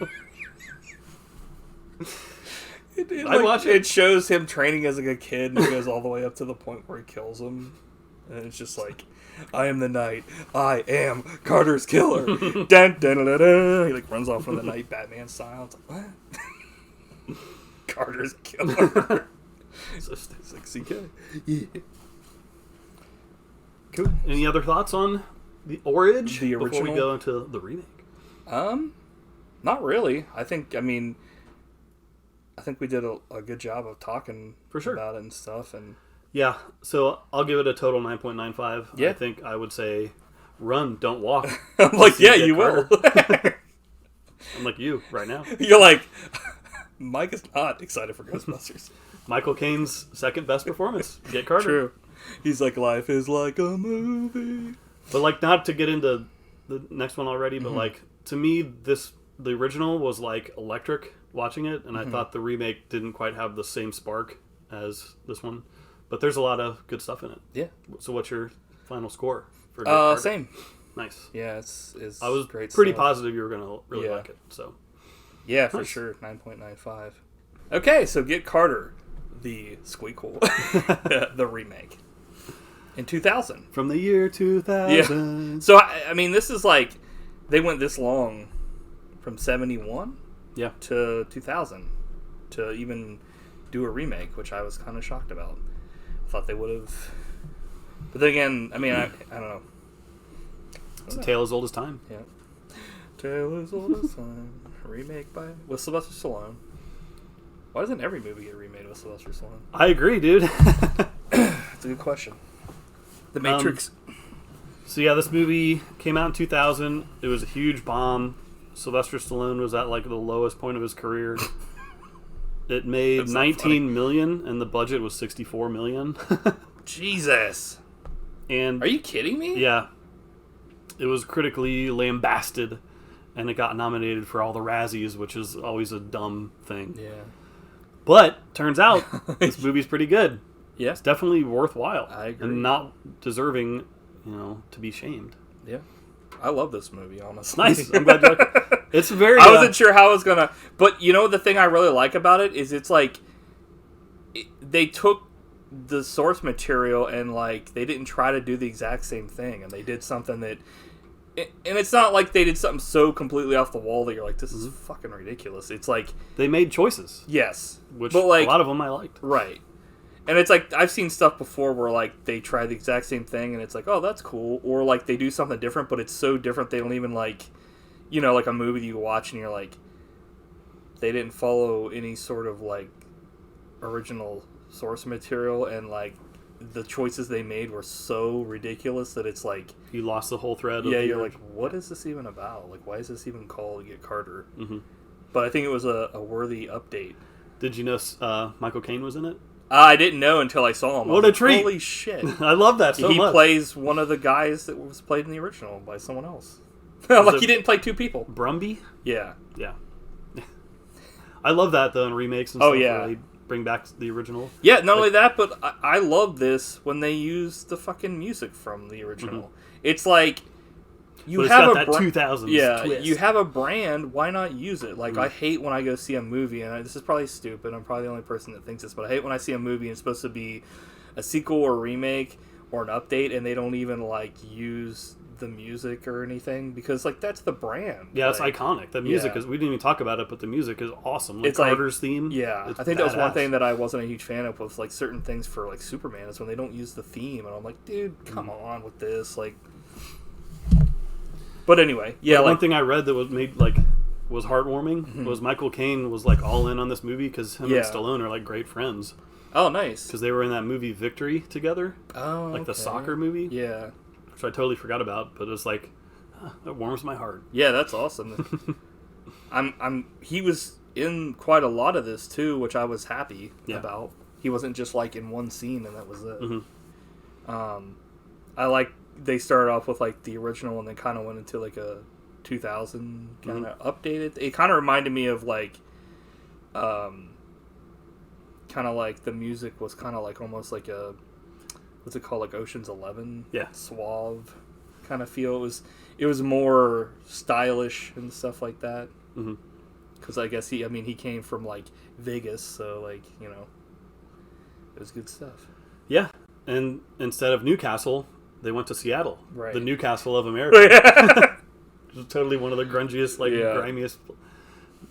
It shows him training as like a kid, and it goes all the way up to the point where he kills him, and it's just like, I am the night, I am Carter's Killer. Dun, dun, dun, dun, dun. He like runs off in the night, Batman style. It's like, what? Carter's Killer.
So,
It's like CK. Yeah.
cool. Any other thoughts on the Origin
The
before we
original?
go into the remake?
Not really. I think we did a good job of talking
For sure.
about it and stuff. And
Yeah, so I'll give it a total 9.95.
Yeah.
I think I would say run, don't walk.
I'm like,
See
yeah,
Get
you
Carter.
will.
I'm like you right now.
You're like, Mike is not excited for Ghostbusters.
Michael Caine's second best performance. Get Carter.
True. He's like, life is like a movie.
But like, not to get into the next one already, but like, to me, the original was like electric watching it, and I thought the remake didn't quite have the same spark as this one. But there's a lot of good stuff in it.
Yeah.
So what's your final score for Get Carter?
Same.
Nice.
Yeah, it's
I was
great
pretty
stuff.
positive you were going to really
Yeah.
like it. So
Yeah, for
Nice.
sure. 9.95. Okay, so Get Carter, the squeakle, the remake in 2000.
from the year 2000.
So I mean, this is like they went this long from 71
Yeah.
to 2000 to even do a remake, which I was kind of shocked about. I thought they would have, but then again, I mean, I don't know.
It's a tale as old as time.
Yeah. Tale as old as time. Remake with Sylvester Stallone. Why doesn't every movie get remade with Sylvester Stallone?
I agree, dude.
That's a good question. The Matrix.
So yeah, this movie came out in 2000. It was a huge bomb. Sylvester Stallone was at like the lowest point of his career. It made
That's so
19 million, and the budget was 64 million.
Jesus.
And
Are you kidding me?
yeah, it was critically lambasted, and it got nominated for all the Razzies, which is always a dumb thing.
Yeah.
But turns out this movie's pretty good.
Yeah.
It's definitely worthwhile.
I agree.
And not deserving, to be shamed.
Yeah. I love this movie, honestly.
Nice. I'm glad you like it. It's very.
I wasn't sure how I was gonna, but you know the thing I really like about it is it's like they took the source material and like they didn't try to do the exact same thing, and they did something that, and it's not like they did something so completely off the wall that you're like, this is fucking ridiculous. It's like
They made choices,
yes,
which
but like
a lot of them I liked.
right. And it's like, I've seen stuff before where, like, they try the exact same thing, and it's like, oh, that's cool. Or, like, they do something different, but it's so different they don't even, like, like a movie you watch, and you're like, they didn't follow any sort of, like, original source material, and, like, the choices they made were so ridiculous that it's like...
You lost the whole thread.
Yeah,
of
you're like, what is this even about? Like, why is this even called Get Carter?
Mm-hmm.
But I think it was a worthy update.
Did you know Michael Caine was in it?
I didn't know until I saw him.
What
I was
a
like,
treat.
Holy shit.
I love that so
he
much.
plays one of the guys that was played in the original by someone else. Like,
it
he didn't play two people.
Brumby?
Yeah.
Yeah. I love that, though, in remakes and
Oh,
stuff.
yeah.
Where they bring back the original.
Yeah, not only that, but I love this when they use the fucking music from the original. It's like, you
But it's
have
got
a
that 2000s
yeah,
twist.
you have a brand, why not use it? Like, I hate when I go see a movie, and this is probably stupid, I'm probably the only person that thinks this, but I hate when I see a movie and it's supposed to be a sequel or a remake or an update, and they don't even, like, use the music or anything, because, like, that's the brand.
Yeah, it's
like,
iconic. The music
yeah.
is, we didn't even talk about it, but the music is awesome. Like
It's like-
Carter's theme.
Yeah,
it's
I think that was one
badass.
thing that I wasn't a huge fan of with, like, certain things for, like, Superman, is when they don't use the theme, and I'm like, dude, come on with this, like... But anyway, yeah,
One
like...
thing I read that was heartwarming was Michael Caine was like all in on this movie because him
Yeah.
and Stallone are like great friends
Oh, nice.
because they were in that movie Victory together,
Oh,
like the
okay.
soccer movie,
Yeah.
which I totally forgot about. But it's like that warms my heart.
Yeah, that's awesome. He was in quite a lot of this too, which I was happy
Yeah.
about. He wasn't just like in one scene and that was it.
Mhm.
I like they started off with like the original and then kind of went into like a 2000 kind of updated. It kind of reminded me of like, kind of like the music was kind of like almost like a, what's it called, like Ocean's 11?
Yeah.
Suave kind of feel. It was more stylish and stuff like that.
Mhm.
Because I guess he came from like Vegas, so like, it was good stuff.
Yeah, and instead of Newcastle, they went to Seattle,
Right.
the Newcastle of America. Which is totally one of the grungiest, like
Yeah.
grimiest.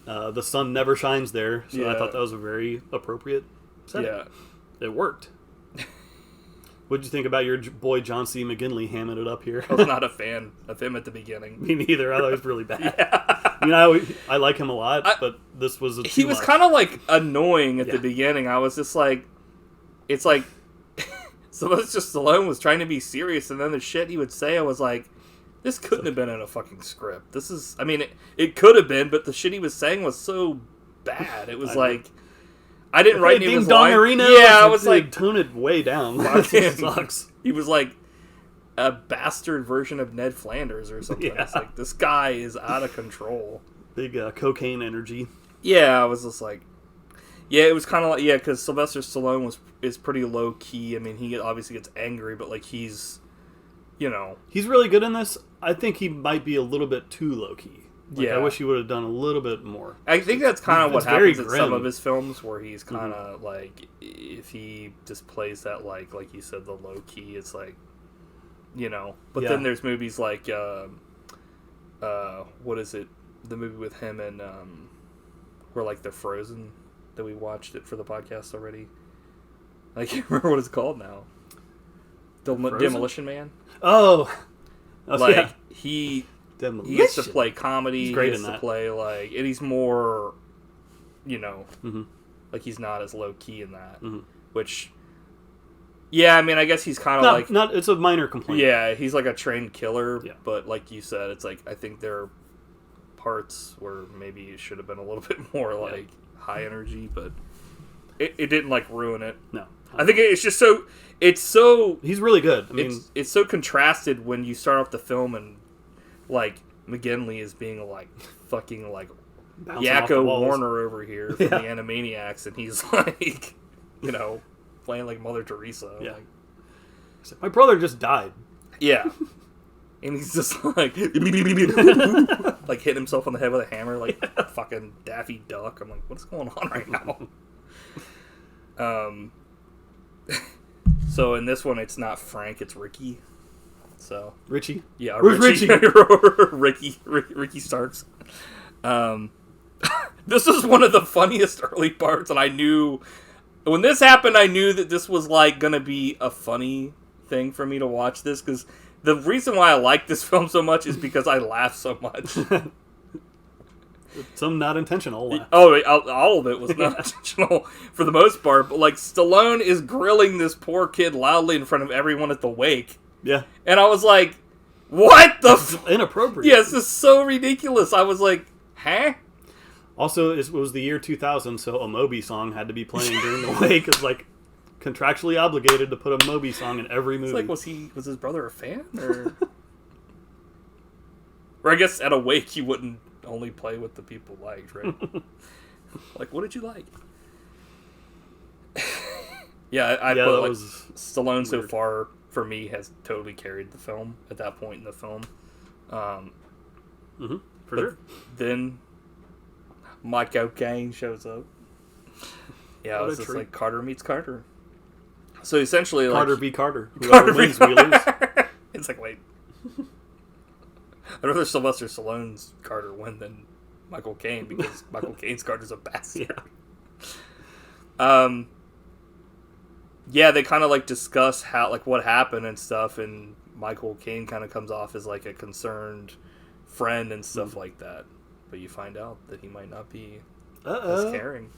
The sun never shines there, so I
Yeah.
thought that was a very appropriate setting.
Yeah.
it worked. What'd you think about your boy John C. McGinley hamming it up here?
I was not a fan of him at the beginning.
Me neither. I thought it was really bad. Yeah. I mean, I like him a lot, but this was
he was kind of like annoying at the beginning. I was just like, it's like SylvesterStallone was trying to be serious, and then the shit he would say, I was like, this couldn't have been in a fucking script. This is, I mean, it could have been, but the shit he was saying was so bad. It was like, I didn't write any of his lines. Yeah, I was like,
tone it way down.
It sucks. He was like a bastard version of Ned Flanders or something.
Yeah.
It's like, this guy is out of control.
Big cocaine energy.
Yeah, I was just like, yeah, it was kind of like, yeah, because SylvesterStallone is pretty low key. I mean, he obviously gets angry, but like he's, you know,
he's really good in this. I think he might be a little bit too low key. Like,
yeah,
I wish he would have done a little bit more.
I think that's kind of what happens in some of his films, where he's kind of like, if he just plays that like you said, the low key, it's like, you know. But then there's movies like, what is it? The movie with him and where like they're frozen, that we watched it for the podcast already. I can't remember what it's called now. Demolition Man.
Oh,
like he gets to play comedy.
He's great
he gets
in that.
To play like, and he's more, you know, like he's not as low key in that. Which, yeah, I mean, I guess he's kind of like
not. It's a minor complaint.
Yeah, he's like a trained killer.
Yeah.
But like you said, it's like I think there are parts where maybe it should have been a little bit more like high energy, but it didn't like ruin it.
No,
I think it's just so. It's so.
He's really good. I mean,
it's so contrasted when you start off the film and like McGinley is being like fucking like Yakko Warner over here from the Animaniacs, and he's like, you know, playing like Mother Teresa.
Yeah.
Like,
my brother just died.
Yeah. And he's just like like hit himself on the head with a hammer like fucking Daffy Duck. I'm like, what's going on right now? So in this one, it's not Frank, it's Ricky. So
Richie,
yeah,
where's Richie?
Ricky Starks. This is one of the funniest early parts, and I knew when this happened, I knew that this was like gonna be a funny thing for me to watch this, because the reason why I like this film so much is because I laugh so much.
Some not intentional laugh.
Oh, all of it was not intentional for the most part, but like Stallone is grilling this poor kid loudly in front of everyone at the wake.
Yeah.
And I was like, what the
inappropriate.
Yes, this is so ridiculous. I was like, huh?
Also, it was the year 2000, so a Moby song had to be playing during the wake. It's like contractually obligated to put a Moby song in every movie.
It's like, was his brother a fan? Or I guess at a wake you wouldn't only play what the people liked, right? Like, what did you like? I put like Stallone so far for me has totally carried the film at that point in the film.
For sure.
Then Michael Caine shows up. Yeah, it was just like Carter meets Carter. So essentially, like
Carter v. Carter. Whoever wins, we lose.
It's like, wait. I'd rather SylvesterStallone's Carter win than Michael Caine, because Michael Caine's Carter's a bastard. Yeah, they kind of like discuss how, like, what happened and stuff, and Michael Caine kind of comes off as like a concerned friend and stuff like that. But you find out that he might not be as caring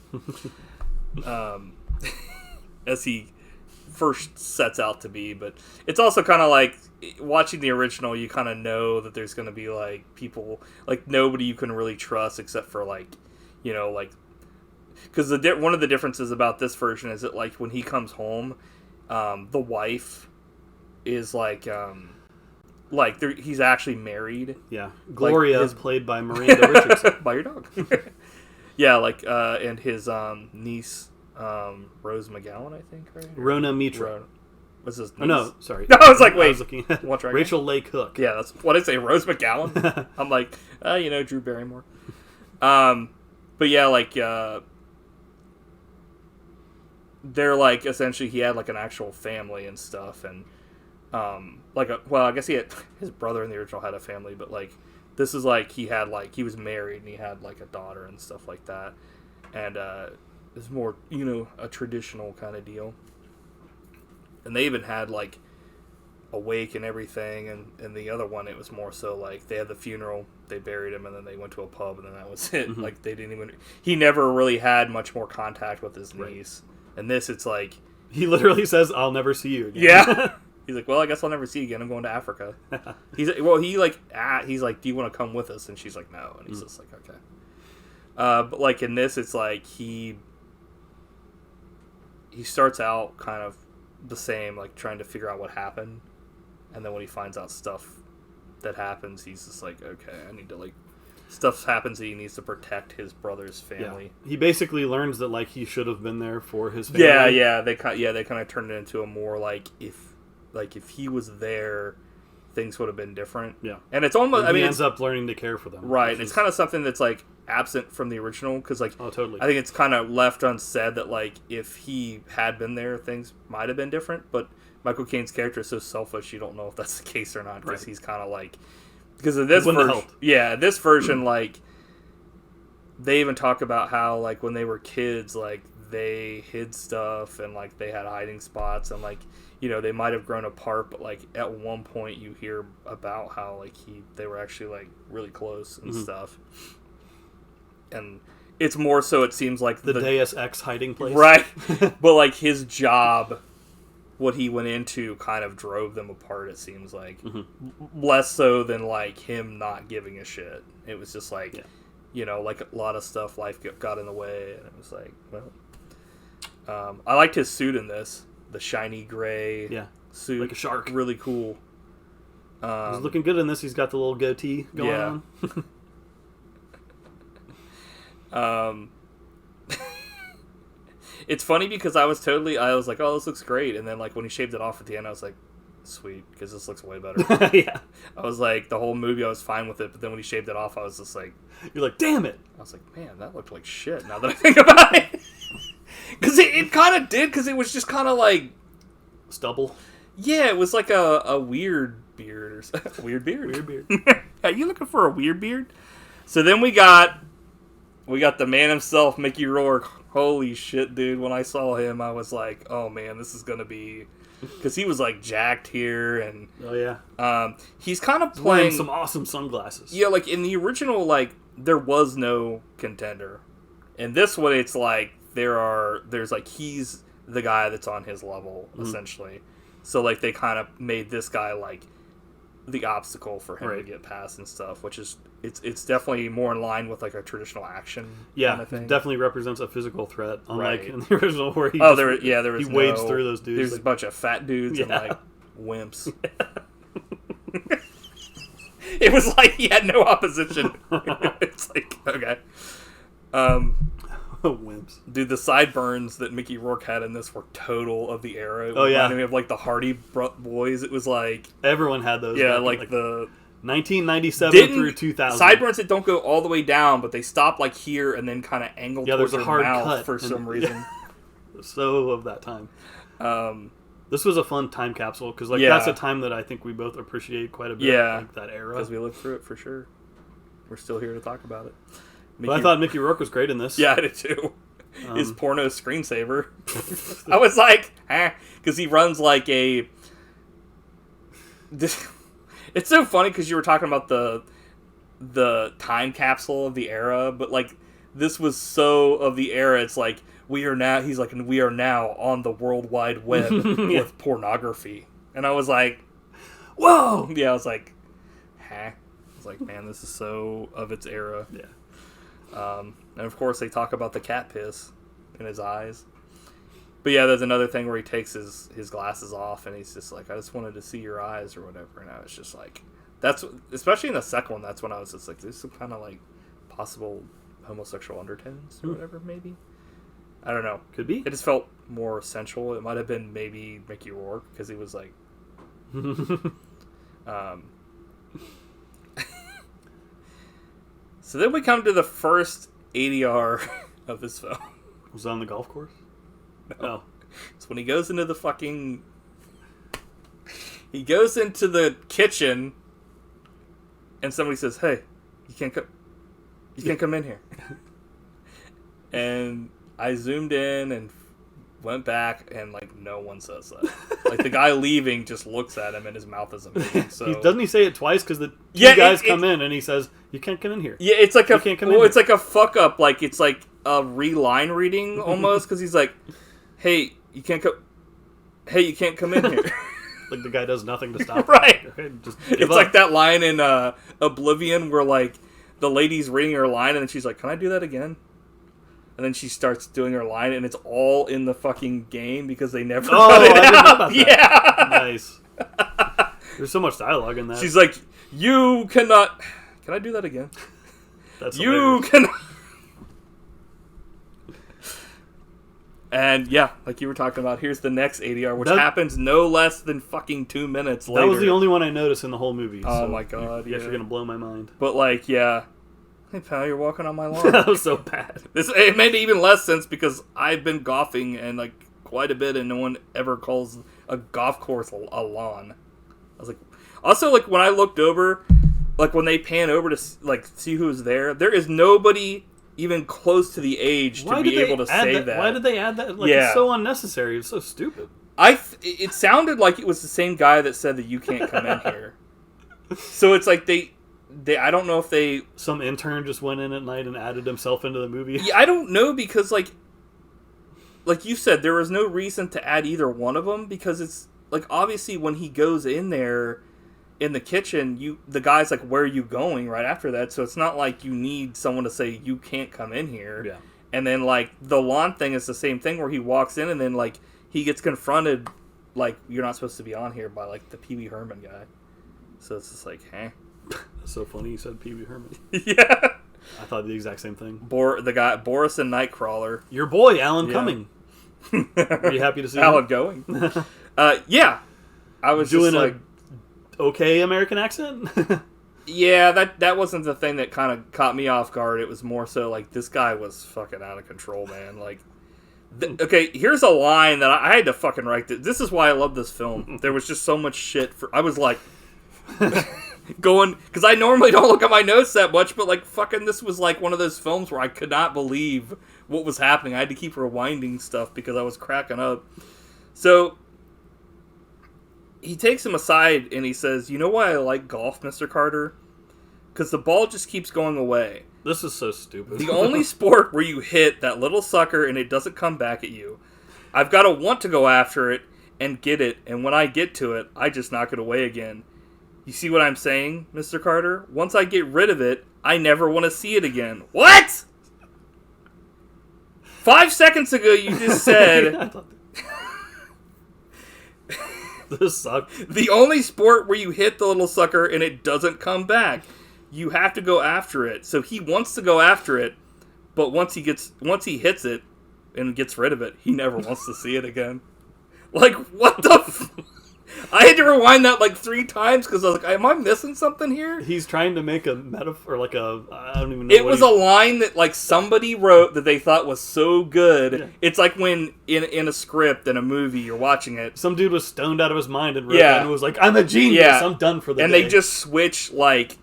as he first sets out to be. But it's also kind of like watching the original, you kind of know that there's going to be like people, like nobody you can really trust except for like, you know, like, because one of the differences about this version is that like when he comes home, the wife is like he's actually married.
Yeah, Gloria
like
is played by Miranda Richardson.
By your dog. Yeah, like and his niece Rose McGowan, I think, right?
Rona Mitra.
What's his niece?
Oh, no, sorry.
No, I was like, wait.
I was looking at Rachel Lake Hook.
Yeah, that's what I say. Rose McGowan. I'm like, you know, Drew Barrymore. But yeah, like they're like essentially he had like an actual family and stuff, and I guess he had his brother in the original had a family, but like this is like he was married and he had like a daughter and stuff like that, and it's more, you know, a traditional kind of deal. and they even had like a wake and everything, and the other one, it was more so like they had the funeral, they buried him, and then they went to a pub, and then that was it. Like they didn't even, he never really had much more contact with his niece. And this, it's like
he literally says, "I'll never see you again."
Yeah. He's like, well, I guess I'll never see you again. I'm going to Africa. He's like, do you want to come with us? And she's like, no. And he's just like, okay. But like in this, it's like he starts out kind of the same, like trying to figure out what happened, and then when he finds out stuff that happens, he's just like, okay, I need to like, stuff happens that he needs to protect his brother's family.
Yeah. He basically learns that like he should have been there for his family.
They kind of turned it into a more like if he was there, things would have been different. Yeah, and it's almost,
and he ends up learning to care for them.
Right, it's kind of something that's like absent from the original, because like,
oh, totally.
I think it's kind of left unsaid that like if he had been there, things might have been different. But Michael Caine's character is so selfish, you don't know if that's the case or not, because he's kind of like, because of this version, this version, like they even talk about how like when they were kids, like they hid stuff and like they had hiding spots, and like, you know, they might have grown apart, but like at one point you hear about how like they were actually like really close and stuff. And it's more so, it seems like
the Deus Ex hiding place,
right? But like his job, what he went into, kind of drove them apart. It seems like less so than like him not giving a shit. It was just like, you know, like a lot of stuff, life got in the way, and it was like, well, I liked his suit in this, the shiny gray suit,
like a shark,
really cool.
He's looking good in this. He's got the little goatee going on.
It's funny because I was like, oh, this looks great, and then like when he shaved it off at the end, I was like, sweet, because this looks way better. I was like, the whole movie I was fine with it, but then when he shaved it off, I was just like,
you're like, damn it.
I was like, man, that looked like shit now that I think about it. Because it kind of did, because it was just kind of like
stubble.
Yeah, it was like a weird beard or something. Weird beard. Are you looking for a weird beard? So then we got the man himself, Mickey Rourke. Holy shit, dude. When I saw him, I was like, oh man, this is going to be... Because he was like jacked here, and...
Oh yeah.
He's kind of
wearing some awesome sunglasses.
Yeah, like in the original, like, there was no contender. In this one, it's like, there's like, he's the guy that's on his level, essentially. So like, they kind of made this guy like the obstacle for him to get past and stuff, which is it's definitely more in line with like a traditional action kind of thing.
Definitely represents a physical threat, unlike in the original where he
he
wades through those dudes.
There's a bunch of fat dudes and like wimps. It was like he had no opposition. It's like, okay.
Wimps.
Dude, the sideburns that Mickey Rourke had in this were total of the era. It
reminded
me of like the Hardy Boys. It was like
everyone had those.
Yeah, like the
1997 through 2000
sideburns that don't go all the way down, but they stop like here and then kind of angle towards
there's a
their
hard
mouth
cut
for some reason.
So of that time. This was a fun time capsule because like that's a time that I think we both appreciate quite a bit. Like that era,
because we lived through it for sure. We're still here to talk about it.
But I thought Mickey Rourke was great in this.
Yeah, I did too. His porno screensaver. I was like, because he runs like a... It's so funny because you were talking about the time capsule of the era, but like this was so of the era. It's like we are now on the World Wide Web with pornography, and I was like, whoa! Yeah, I was like, I was like, man, this is so of its era.
Yeah.
And of course they talk about the cat piss in his eyes. But yeah, there's another thing where he takes his glasses off and he's just like, I just wanted to see your eyes or whatever. And I was just like, that's, especially in the second one, that's when I was just like, there's some kind of like possible homosexual undertones or whatever, maybe. I don't know.
Could be.
It just felt more sensual. It might have been maybe Mickey Rourke because he was like, So then we come to the first ADR of this film.
Was it on the golf course?
No.
Oh.
It's when he goes into the fucking... He goes into the kitchen and somebody says, hey, you can't come in here. And I zoomed in and went back, and like no one says that. Like the guy leaving just looks at him, and his mouth isn't moving. So
Doesn't he say it twice? Because the two guys come in, and he says, "You can't come in here."
Yeah, it's like
it's
like a fuck up. Like it's like a line reading almost, because he's like, "Hey, you can't come. Hey, you can't come in here."
Like the guy does nothing to stop.
Right.
Okay, just
it's like that line in Oblivion where like the lady's reading her line, and then she's like, "Can I do that again?" And then she starts doing her line, and it's all in the fucking game because they never cut it out.
Didn't know about that.
Yeah.
Nice. There's so much dialogue in that.
She's like, "You cannot." Can I do that again?
That's
you
hilarious.
cannot. And yeah, like you were talking about, here's the next ADR, which happens no less than fucking 2 minutes later.
That was the only one I noticed in the whole movie.
Oh
so
my god!
Yes, you're gonna blow my mind.
But like, yeah. Hey pal, you're walking on my lawn.
That was so bad.
It made even less sense because I've been golfing and like quite a bit, and no one ever calls a golf course a lawn. I was like, also like when I looked over, like when they pan over to like see who's there, there is nobody even close to the age to be able to say that.
Why did they add that? Like, it's so unnecessary. It's so stupid.
It sounded like it was the same guy that said that you can't come in here. So it's like they I don't know if
some intern just went in at night and added himself into the movie.
Yeah, I don't know, because like you said, there was no reason to add either one of them, because it's like obviously when he goes in there in the kitchen, the guy's like, "Where are you going?" right after that. So it's not like you need someone to say you can't come in here.
Yeah.
And then like the lawn thing is the same thing, where he walks in and then like he gets confronted like, "You're not supposed to be on here," by like the Pee Wee Herman guy. So it's just like, hey.
That's so funny you said Pee Wee Herman.
Yeah.
I thought the exact same thing.
The guy Boris and Nightcrawler.
Your boy Alan Cumming. Are you happy to see
Alan
him?
going? Yeah. I was
doing
just like,
a okay American accent.
yeah, that wasn't the thing that kind of caught me off guard. It was more so like, this guy was fucking out of control, man. Like, okay, here's a line that I had to fucking write. This is why I love this film. There was just so much shit. I was like, going, because I normally don't look at my notes that much, but like fucking this was like one of those films where I could not believe what was happening. I had to keep rewinding stuff because I was cracking up. So he takes him aside and he says, "You know why I like golf, Mr. Carter? Because the ball just keeps going away.
This is so stupid.
The only sport where you hit that little sucker and it doesn't come back at you. I've got to want to go after it and get it, and when I get to it, I just knock it away again. You see what I'm saying, Mr. Carter? Once I get rid of it, I never want to see it again." What? 5 seconds ago you just said...
This sucks.
The only sport where you hit the little sucker and it doesn't come back. You have to go after it. So he wants to go after it, but once he hits it and gets rid of it, he never wants to see it again. Like, what the I had to rewind that like 3 times because I was like, am I missing something here?
He's trying to make a metaphor, like I don't even know.
It was a line that like somebody wrote that they thought was so good. Yeah. It's like when in a script in a movie you're watching it.
Some dude was stoned out of his mind and wrote that and was like, "I'm a genius. Yeah. I'm done for the day."
And they just switch like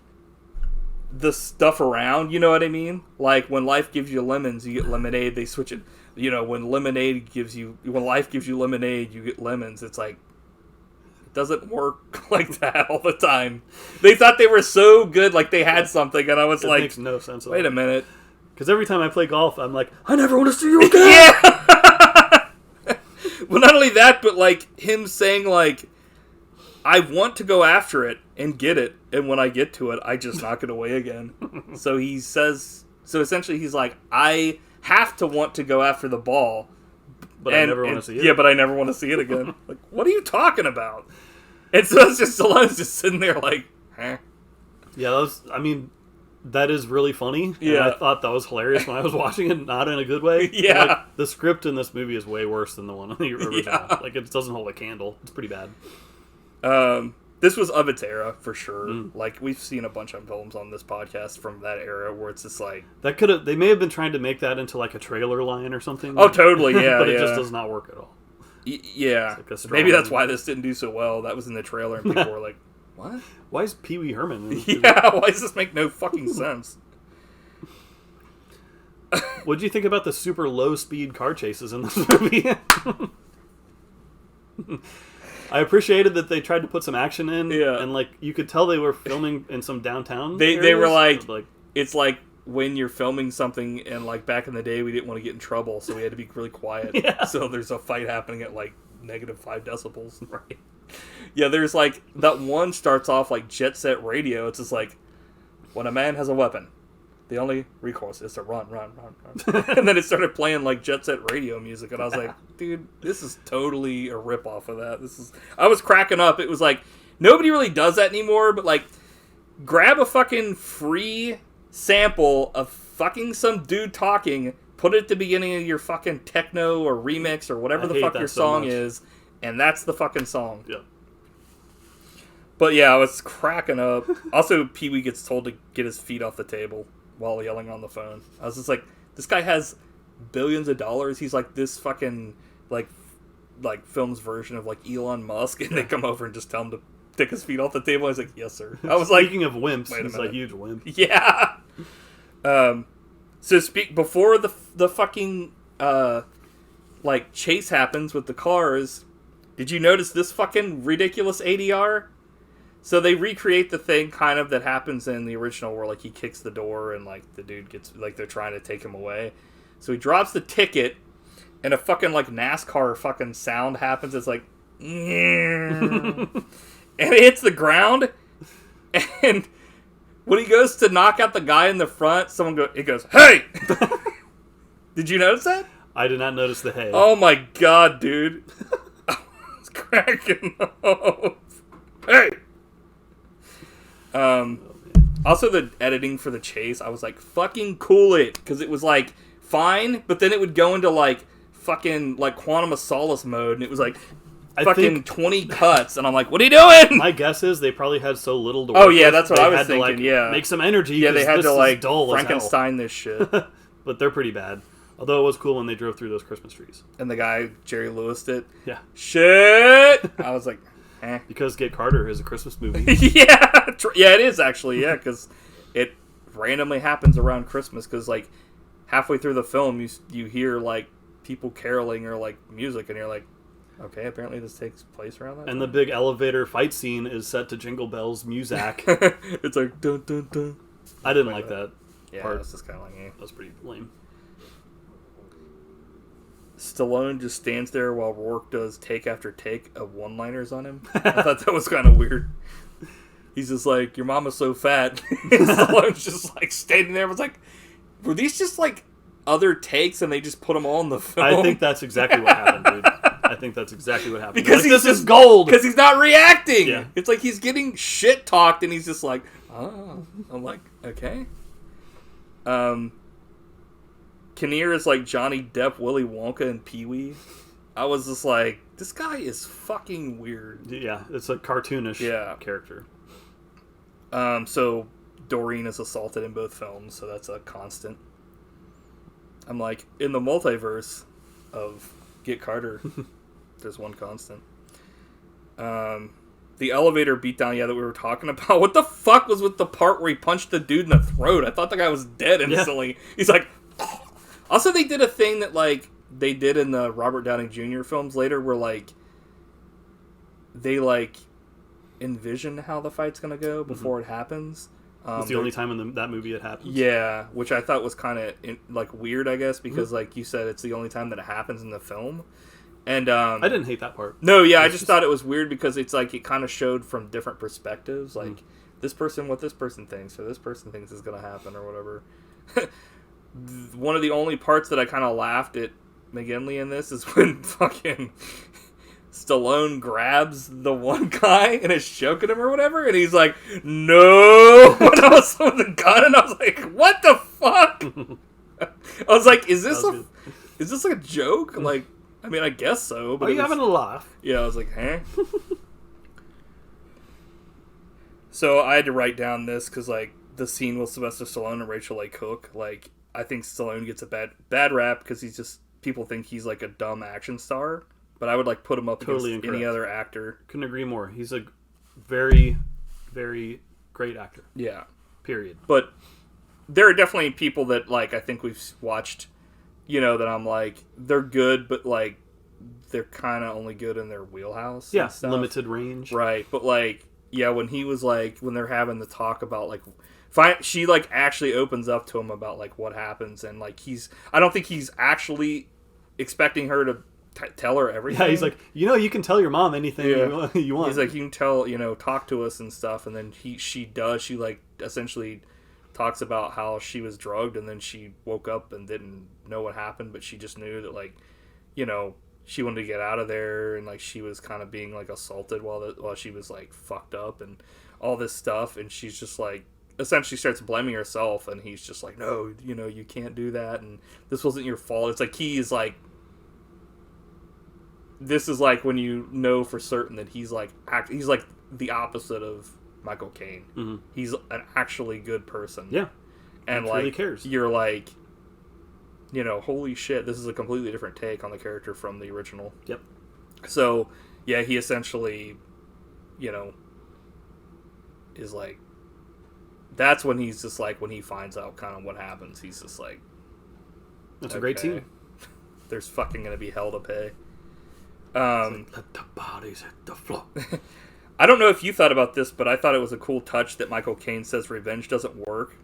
the stuff around. You know what I mean? Like when life gives you lemons, you get lemonade. They switch it. You know, when life gives you lemonade, you get lemons. It's like, doesn't work like that all the time. They thought they were so good, like they had something, and I was like,
makes no sense.
Wait a minute.
Because every time I play golf, I'm like, I never want to see you again.
Yeah. Well, not only that, but like him saying like, I want to go after it and get it, and when I get to it, I just knock it away again. So he says, so essentially he's like, I have to want to go after the ball.
But I never want to see it.
Yeah, but I never want to see it again. Like, what are you talking about? And so it's just Stallone's just sitting there like, huh?
Yeah, that is really funny.
Yeah.
And I thought that was hilarious when I was watching it, not in a good way.
Yeah.
Like, the script in this movie is way worse than the one in the original. Yeah. Like, it doesn't hold a candle. It's pretty bad.
This was of its era, for sure. Like, we've seen a bunch of films on this podcast from that era where it's just like...
They may have been trying to make that into, like, a trailer line or something.
Oh, totally, yeah,
But it just does not work at all.
Yeah. Like maybe that's why this didn't do so well. That was in the trailer, and people were like, what?
Why is Pee Wee Herman?
Yeah, why does this make no fucking sense?
What did you think about the super low-speed car chases in this movie? I appreciated that they tried to put some action in,
Yeah.
and like you could tell they were filming in some downtown.
They were
areas,
like, it's like when you're filming something, and like back in the day, we didn't want to get in trouble, so we had to be really quiet.
Yeah.
So there's a fight happening at like -5 decibels. Right. Yeah, there's like that one starts off like Jet Set Radio. It's just like, when a man has a weapon, the only recourse is to run. And then it started playing like Jet Set Radio music, and I was like, dude, this is totally a ripoff of that. I was cracking up. It was like, nobody really does that anymore, but like, grab a fucking free sample of fucking some dude talking, put it at the beginning of your fucking techno or remix or whatever the fuck your song is, and that's the fucking song.
Yeah.
But yeah, I was cracking up. Also, Pee-wee gets told to get his feet off the table while yelling on the phone. I was just like, this guy has billions of dollars. He's like this fucking like film's version of like Elon Musk, and they come over and just tell him to take his feet off the table. I was like, yes, sir. I was like,
speaking of wimps,
wait a
he's
minute.
a huge wimp.
Yeah. So before the fucking like chase happens with the cars, did you notice this fucking ridiculous ADR? So they recreate the thing kind of that happens in the original, where like he kicks the door and like the dude gets like they're trying to take him away. So he drops the ticket, and a fucking like NASCAR fucking sound happens. It's like, and it hits the ground, and when he goes to knock out the guy in the front, it goes, hey! Did you notice that?
I did not notice the hay.
Oh my god, dude. I was cracking up. Hey! Also the editing for the chase, I was like, fucking cool it. Because it was like, fine, but then it would go into like, fucking like Quantum of Solace mode, and it was like, fucking 20 cuts, and I'm like, what are you doing?
My guess is they probably had so little to work
Oh yeah,
with,
that's what
they
I was
had
thinking,
to, like,
yeah.
make some energy.
Yeah, they had
this
to like
is dull
Frankenstein this shit.
as hell. But they're pretty bad. Although it was cool when they drove through those Christmas trees.
And the guy, Jerry Lewis'd it.
Yeah.
Shit! I was like, eh.
Because Get Carter is a Christmas movie.
Yeah, yeah, it is actually, yeah, because it randomly happens around Christmas, because like halfway through the film you hear like people caroling or like music, and you're like, okay, apparently this takes place around that
And
time.
the big elevator fight scene is set to Jingle Bells music.
It's like dun dun dun.
I didn't like that
Yeah,
part.
that's just kind of like,
That was pretty lame.
Stallone just stands there while Rourke does take after take of one-liners on him. I thought that was kind of weird. He's just like, your mama's so fat. And Stallone's just like standing there. I was like, were these just like other takes and they just put them all in the film?
I think that's exactly what happened, dude. I think that's exactly what happened.
Because
like,
this
is gold.
Because he's not reacting.
Yeah.
It's like he's getting shit talked, and he's just like, oh. I'm like, okay. Kinnear is like Johnny Depp, Willy Wonka, and Pee-wee. I was just like, this guy is fucking weird.
Yeah, it's a cartoonish character.
So Doreen is assaulted in both films, so that's a constant. I'm like, in the multiverse of Get Carter, there's one constant. The elevator beatdown, that we were talking about. What the fuck was with the part where he punched the dude in the throat? I thought the guy was dead instantly. Yeah. He's like... Also, they did a thing that, like, they did in the Robert Downey Jr. films later, where, like, they, like, envision how the fight's gonna go before it happens.
It's the only time in that movie it happens.
Yeah, which I thought was kind of, like, weird, I guess, because, like you said, it's the only time that it happens in the film. And,
I didn't hate that part.
No, yeah, I just thought it was weird because it's, like, it kind of showed from different perspectives, like, this person, what this person thinks, or this person thinks is gonna happen, or whatever. One of the only parts that I kind of laughed at McGinley in this is when fucking Stallone grabs the one guy and is choking him or whatever, and he's like, no! When I was with the gun, and I was like, what the fuck? I was like, is this like a joke? Like, I mean, I guess so. But
are you having a laugh?
Yeah, I was like, huh? So I had to write down this because, like, the scene with Sylvester Stallone and Rachel A. Cook, like, I think Stallone gets a bad rap because he's just, people think he's like a dumb action star, but I would like put him up against any other actor.
Couldn't agree more. He's a very, very great actor.
Yeah.
Period.
But there are definitely people that, like, I think we've watched, that I'm like, they're good, but like they're kind of only good in their wheelhouse.
Yeah,
and stuff.
limited range.
Right, but like, yeah, when he was like, when they're having the talk about like, she like actually opens up to him about like what happens, and like I don't think he's actually expecting her to tell her everything.
Yeah, he's like, you can tell your mom anything you want.
He's like, you can tell, talk to us and stuff, and then she does. She like essentially talks about how she was drugged, and then she woke up and didn't know what happened, but she just knew that like, she wanted to get out of there, and like she was kind of being like assaulted while she was like fucked up and all this stuff, and she's just like essentially starts blaming herself, and he's just like, no, you can't do that, and this wasn't your fault. It's like he's like, this is like when you know for certain that he's like the opposite of Michael Caine.
Mm-hmm.
He's an actually good person.
Yeah,
and
he
like
really cares.
You're like, holy shit, this is a completely different take on the character from the original.
Yep.
So yeah, he essentially, is like, that's when he's just like, when he finds out kind of what happens, he's just like,
that's a great scene.
There's fucking gonna be hell to pay.
Like, let the bodies hit the floor.
I don't know if you thought about this, but I thought it was a cool touch that Michael Caine says revenge doesn't work,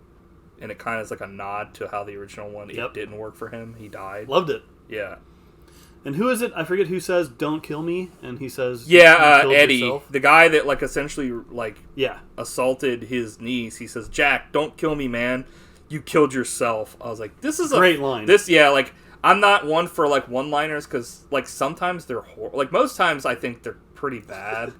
and it kind of is like a nod to how the original one it didn't work for him. He died.
Loved it.
Yeah.
And who is it? I forget who says "Don't kill me," and he says,
Eddie,
yourself.
The guy that like essentially like
Yeah.
assaulted his niece. He says, "Jack, don't kill me, man. You killed yourself." I was like, "This is
Great line."
Like, I'm not one for like one-liners because like sometimes they're like most times I think they're pretty bad,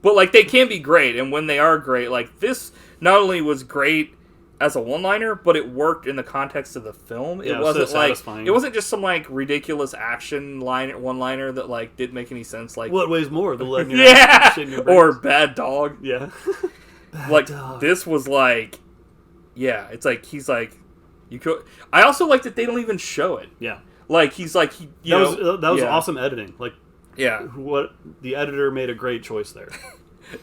but like they can be great, and when they are great, like this not only was great as a one-liner, but it worked in the context of the film.
Yeah,
it wasn't
so
like
satisfying.
it wasn't just some like ridiculous action one-liner that like didn't make any sense. Like
what weighs more, the leg in your
yeah,
shit in your
or
brains?
bad dog.
Yeah.
Like
dog.
this was like, yeah, it's like he's like, you could. I also like that they don't even show it.
Yeah.
Like he's like
that was
yeah.
awesome editing. Like
yeah,
what the editor made a great choice there.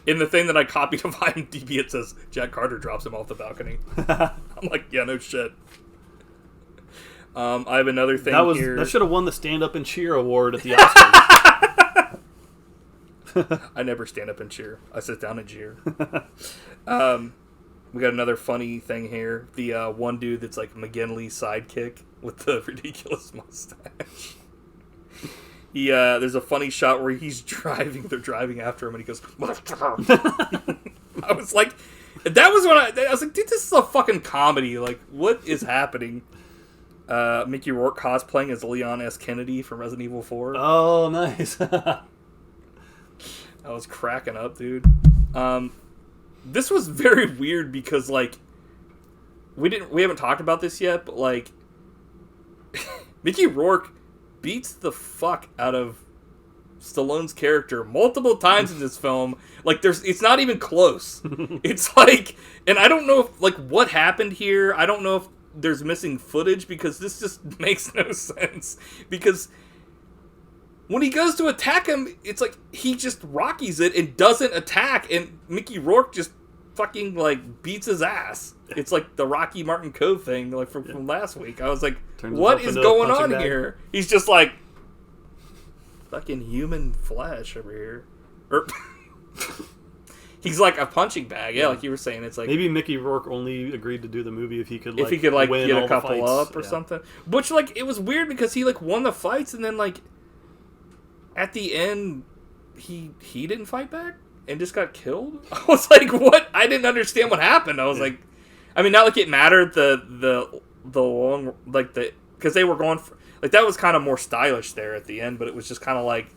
In the thing that I copied of IMDb, it says Jack Carter drops him off the balcony. I'm like, yeah, no shit. I have another thing here.
That should have won the Stand Up and Cheer award at the Oscars.
I never stand up and cheer. I sit down and cheer. We got another funny thing here. The one dude that's like McGinley's sidekick with the ridiculous mustache. There's a funny shot where he's driving. They're driving after him, and he goes. I was like, that was when I was like, dude, this is a fucking comedy. Like, what is happening? Mickey Rourke cosplaying as Leon S. Kennedy from Resident Evil 4.
Oh, nice.
I was cracking up, dude. This was very weird because like we haven't talked about this yet, but like Mickey Rourke beats the fuck out of Stallone's character multiple times in this film. Like it's not even close. It's like, and I don't know if like what happened here. I don't know if there's missing footage because this just makes no sense. Because when he goes to attack him, it's like he just Rockies it and doesn't attack, and Mickey Rourke just fucking like beats his ass. It's like the Rocky Martin Cove thing, like from last week. I was like, what is going on here? He's just like fucking human flesh over here. He's like a punching bag, yeah, like you were saying. It's like
maybe Mickey Rourke only agreed to do the movie if he could win
get a
all
couple
the fights.
up or something. Which like it was weird because he like won the fights and then like at the end he didn't fight back and just got killed. I was like, what? I didn't understand what happened. I was like, I mean, not like it mattered the long like the because they were going for like that was kind of more stylish there at the end, but it was just kind of like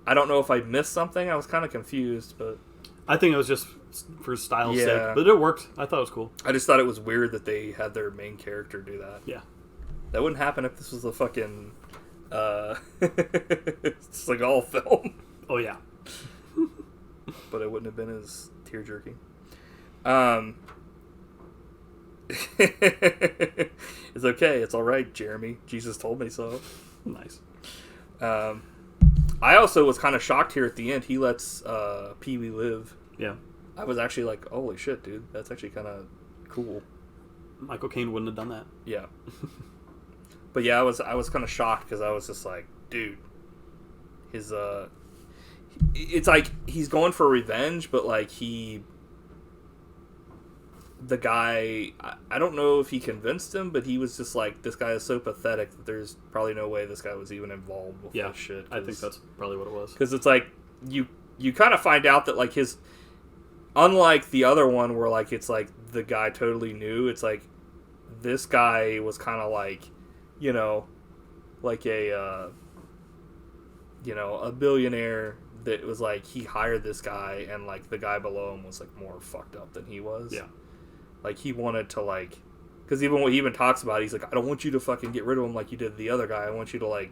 I don't know if I missed something. I was kind of confused, but
I think it was just for style's
Yeah.
sake, but it worked. I thought it was cool.
I just thought it was weird that they had their main character do that.
Yeah,
that wouldn't happen if this was a fucking Seagal film.
Oh yeah.
But it wouldn't have been as tear-jerking. It's okay. It's all right, Jeremy. Jesus told me so.
Nice.
I also was kind of shocked here at the end. He lets Pee-wee live.
Yeah.
I was actually like, holy shit, dude. That's actually kind of cool.
Michael Caine wouldn't have done that.
Yeah. But yeah, I was kind of shocked because I was just like, dude, his it's like he's going for revenge, but like the guy, I don't know if he convinced him, but he was just like, this guy is so pathetic that there's probably no way this guy was even involved with this shit.
I think that's probably what it was.
Because it's like, you kind of find out that like unlike the other one where like it's like the guy totally knew, it's like this guy was kind of like, you know, like a billionaire that was like, he hired this guy and like the guy below him was like more fucked up than he was.
Yeah.
Like he wanted to like, because even what he even talks about, he's like, I don't want you to fucking get rid of him like you did the other guy. I want you to like,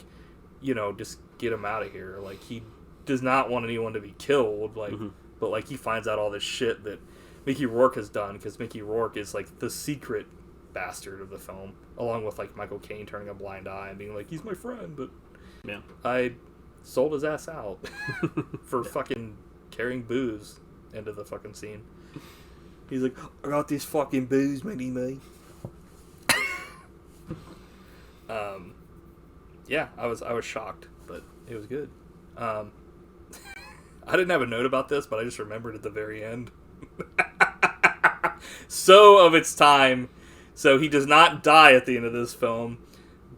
you know, just get him out of here. Like he does not want anyone to be killed. Like, but like he finds out all this shit that Mickey Rourke has done, because Mickey Rourke is like the secret bastard of the film, along with like Michael Caine turning a blind eye and being like, he's my friend, but
yeah,
I sold his ass out for fucking carrying booze into the fucking scene. He's like, I got this fucking booze, me. Yeah, I was shocked, but it was good. I didn't have a note about this, but I just remembered at the very end. So of its time. So he does not die at the end of this film,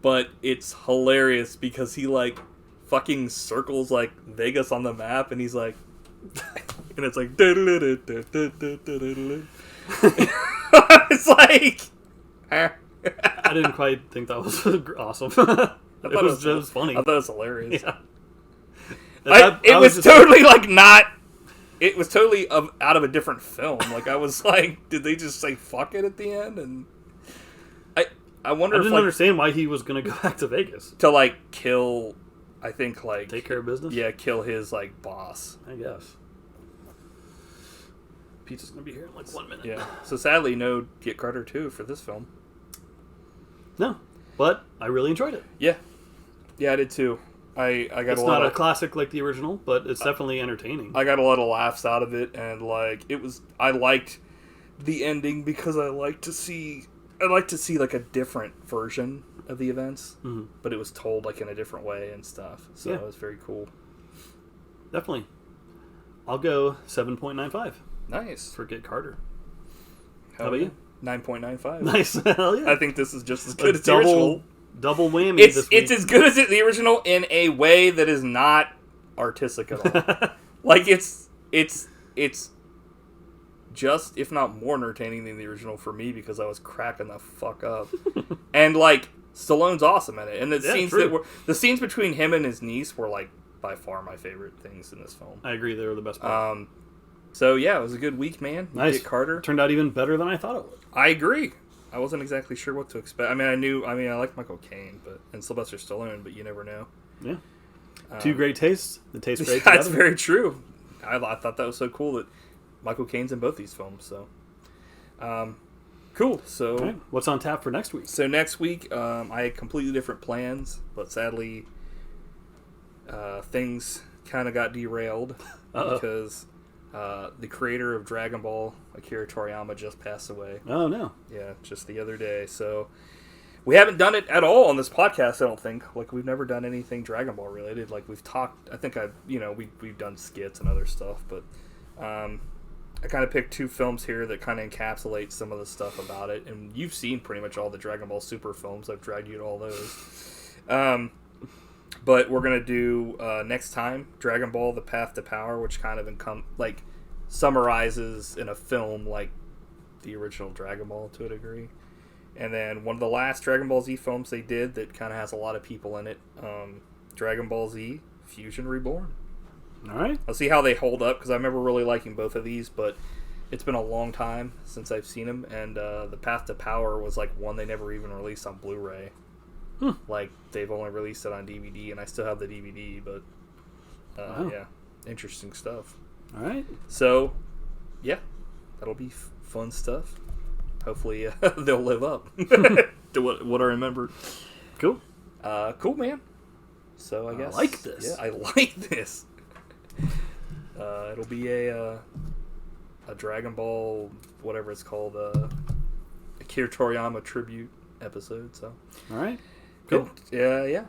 but it's hilarious because he like fucking circles like Vegas on the map, and he's like, and it's like, it's like,
I didn't quite think that was awesome. It was just funny.
I thought it was hilarious.
Yeah.
It was totally like not. It was totally out of a different film. Like I was like, did they just say fuck it at the end? And I wonder.
I didn't understand why he was gonna go back to Vegas
to like kill. I think like
take care of business.
Yeah, kill his like boss.
I guess. Pizza's gonna be here in like 1 minute.
Yeah. So sadly, no Get Carter 2 for this film.
No, but I really enjoyed it.
Yeah. Yeah, I did too. I got
it's not a classic like the original, but it's definitely entertaining.
I got a lot of laughs out of it, and like it was. I liked the ending because I like to see like a different version of the events, but it was told like in a different way and stuff. So it was very cool.
Definitely. I'll go 7.95.
Nice
for Get Carter.
How
about you?
9.95.
Nice. Hell yeah.
I think this is just as good as the original.
Double whammy.
It's as good as the original in a way that is not artistic at all. Like it's just, if not more entertaining than the original for me, because I was cracking the fuck up. And like Stallone's awesome at it, and the scenes between him and his niece were like by far my favorite things in this film.
I agree, they were the best part.
So yeah, it was a good week, man.
Nice.
Get Carter
Turned out even better than I thought it would.
I agree. I wasn't exactly sure what to expect. I mean, I like Michael Caine, and Sylvester Stallone, but you never know. Yeah.
Two great tastes. The taste great.
That's very true. I thought that was so cool that Michael Caine's in both these films. So, cool. So,
right. What's on tap for next week?
So next week, I had completely different plans, but sadly, things kind of got derailed because the creator of Dragon Ball, Akira Toriyama, just passed away.
Oh no!
Yeah, just the other day. So we haven't done it at all on this podcast. I don't think. Like we've never done anything Dragon Ball related. Like we've talked. I think we've done skits and other stuff, but I kind of picked two films here that kind of encapsulate some of the stuff about it. And you've seen pretty much all the Dragon Ball Super films. I've dragged you to all those. But we're gonna do next time Dragon Ball: The Path to Power, which kind of summarizes in a film like the original Dragon Ball to a degree. And then one of the last Dragon Ball Z films they did that kind of has a lot of people in it, Dragon Ball Z Fusion Reborn.
All right,
I'll see how they hold up because I remember really liking both of these, but it's been a long time since I've seen them. And The Path to Power was like one they never even released on Blu-ray. Like they've only released it on DVD, and I still have the DVD. But yeah, interesting stuff.
All right. So
yeah, that'll be fun stuff. Hopefully they'll live up to what I remember.
Cool.
Cool, man. So I guess
I like this.
Yeah, I like this. It'll be a Dragon Ball, whatever it's called, Akira Toriyama tribute episode. So
all right. Cool.
Yeah.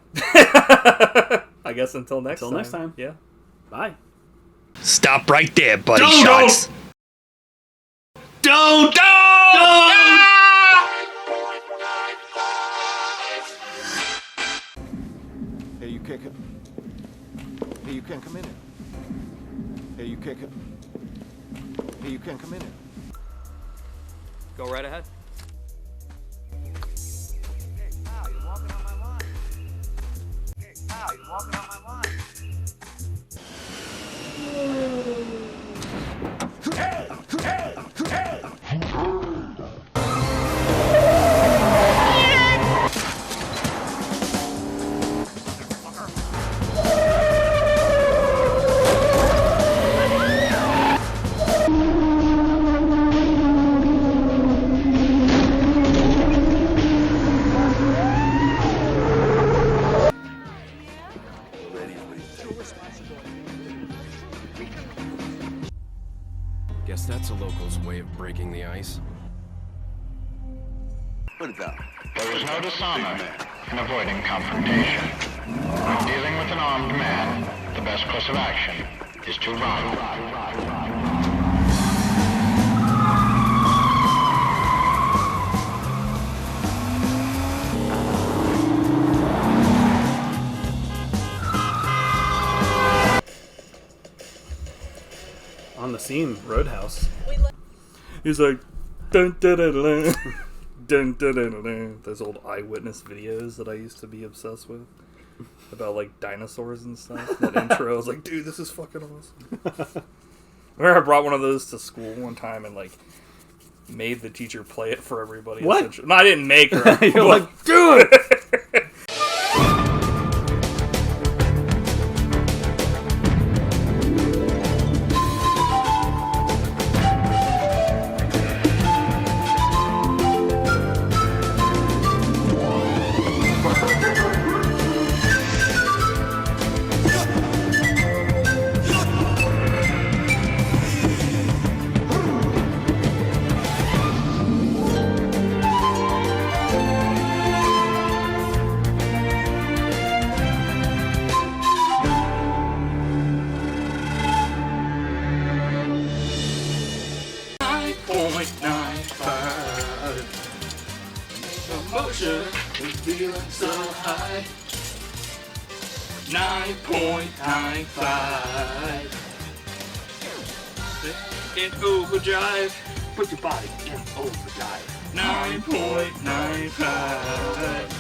I guess until next time. Yeah.
Bye.
Stop right there, buddy.
Don't!
Shotz.
Don't!
Hey, you can't come. Hey, you can't come in here. Hey, you can't come. Hey, you can't come in here.
Go right ahead.
Hey, pal, you're walking on my line. Hey, pal, you're walking on my line.
Guess that's a local's way of breaking the ice.
What about?
There is no dishonor in avoiding confrontation. When dealing with an armed man, the best course of action is to run.
On the scene, Roadhouse.
He's like, dun dun dun dun dun dun dun dun. Those old Eyewitness videos that I used to be obsessed with about like dinosaurs and stuff. That intro, I was like, dude, this is fucking awesome. I remember I brought one of those to school one time and like made the teacher play it for everybody.
What?
No, I didn't make her.
You're like, do it.
9.95 in overdrive. Put your body in overdrive. 9.95.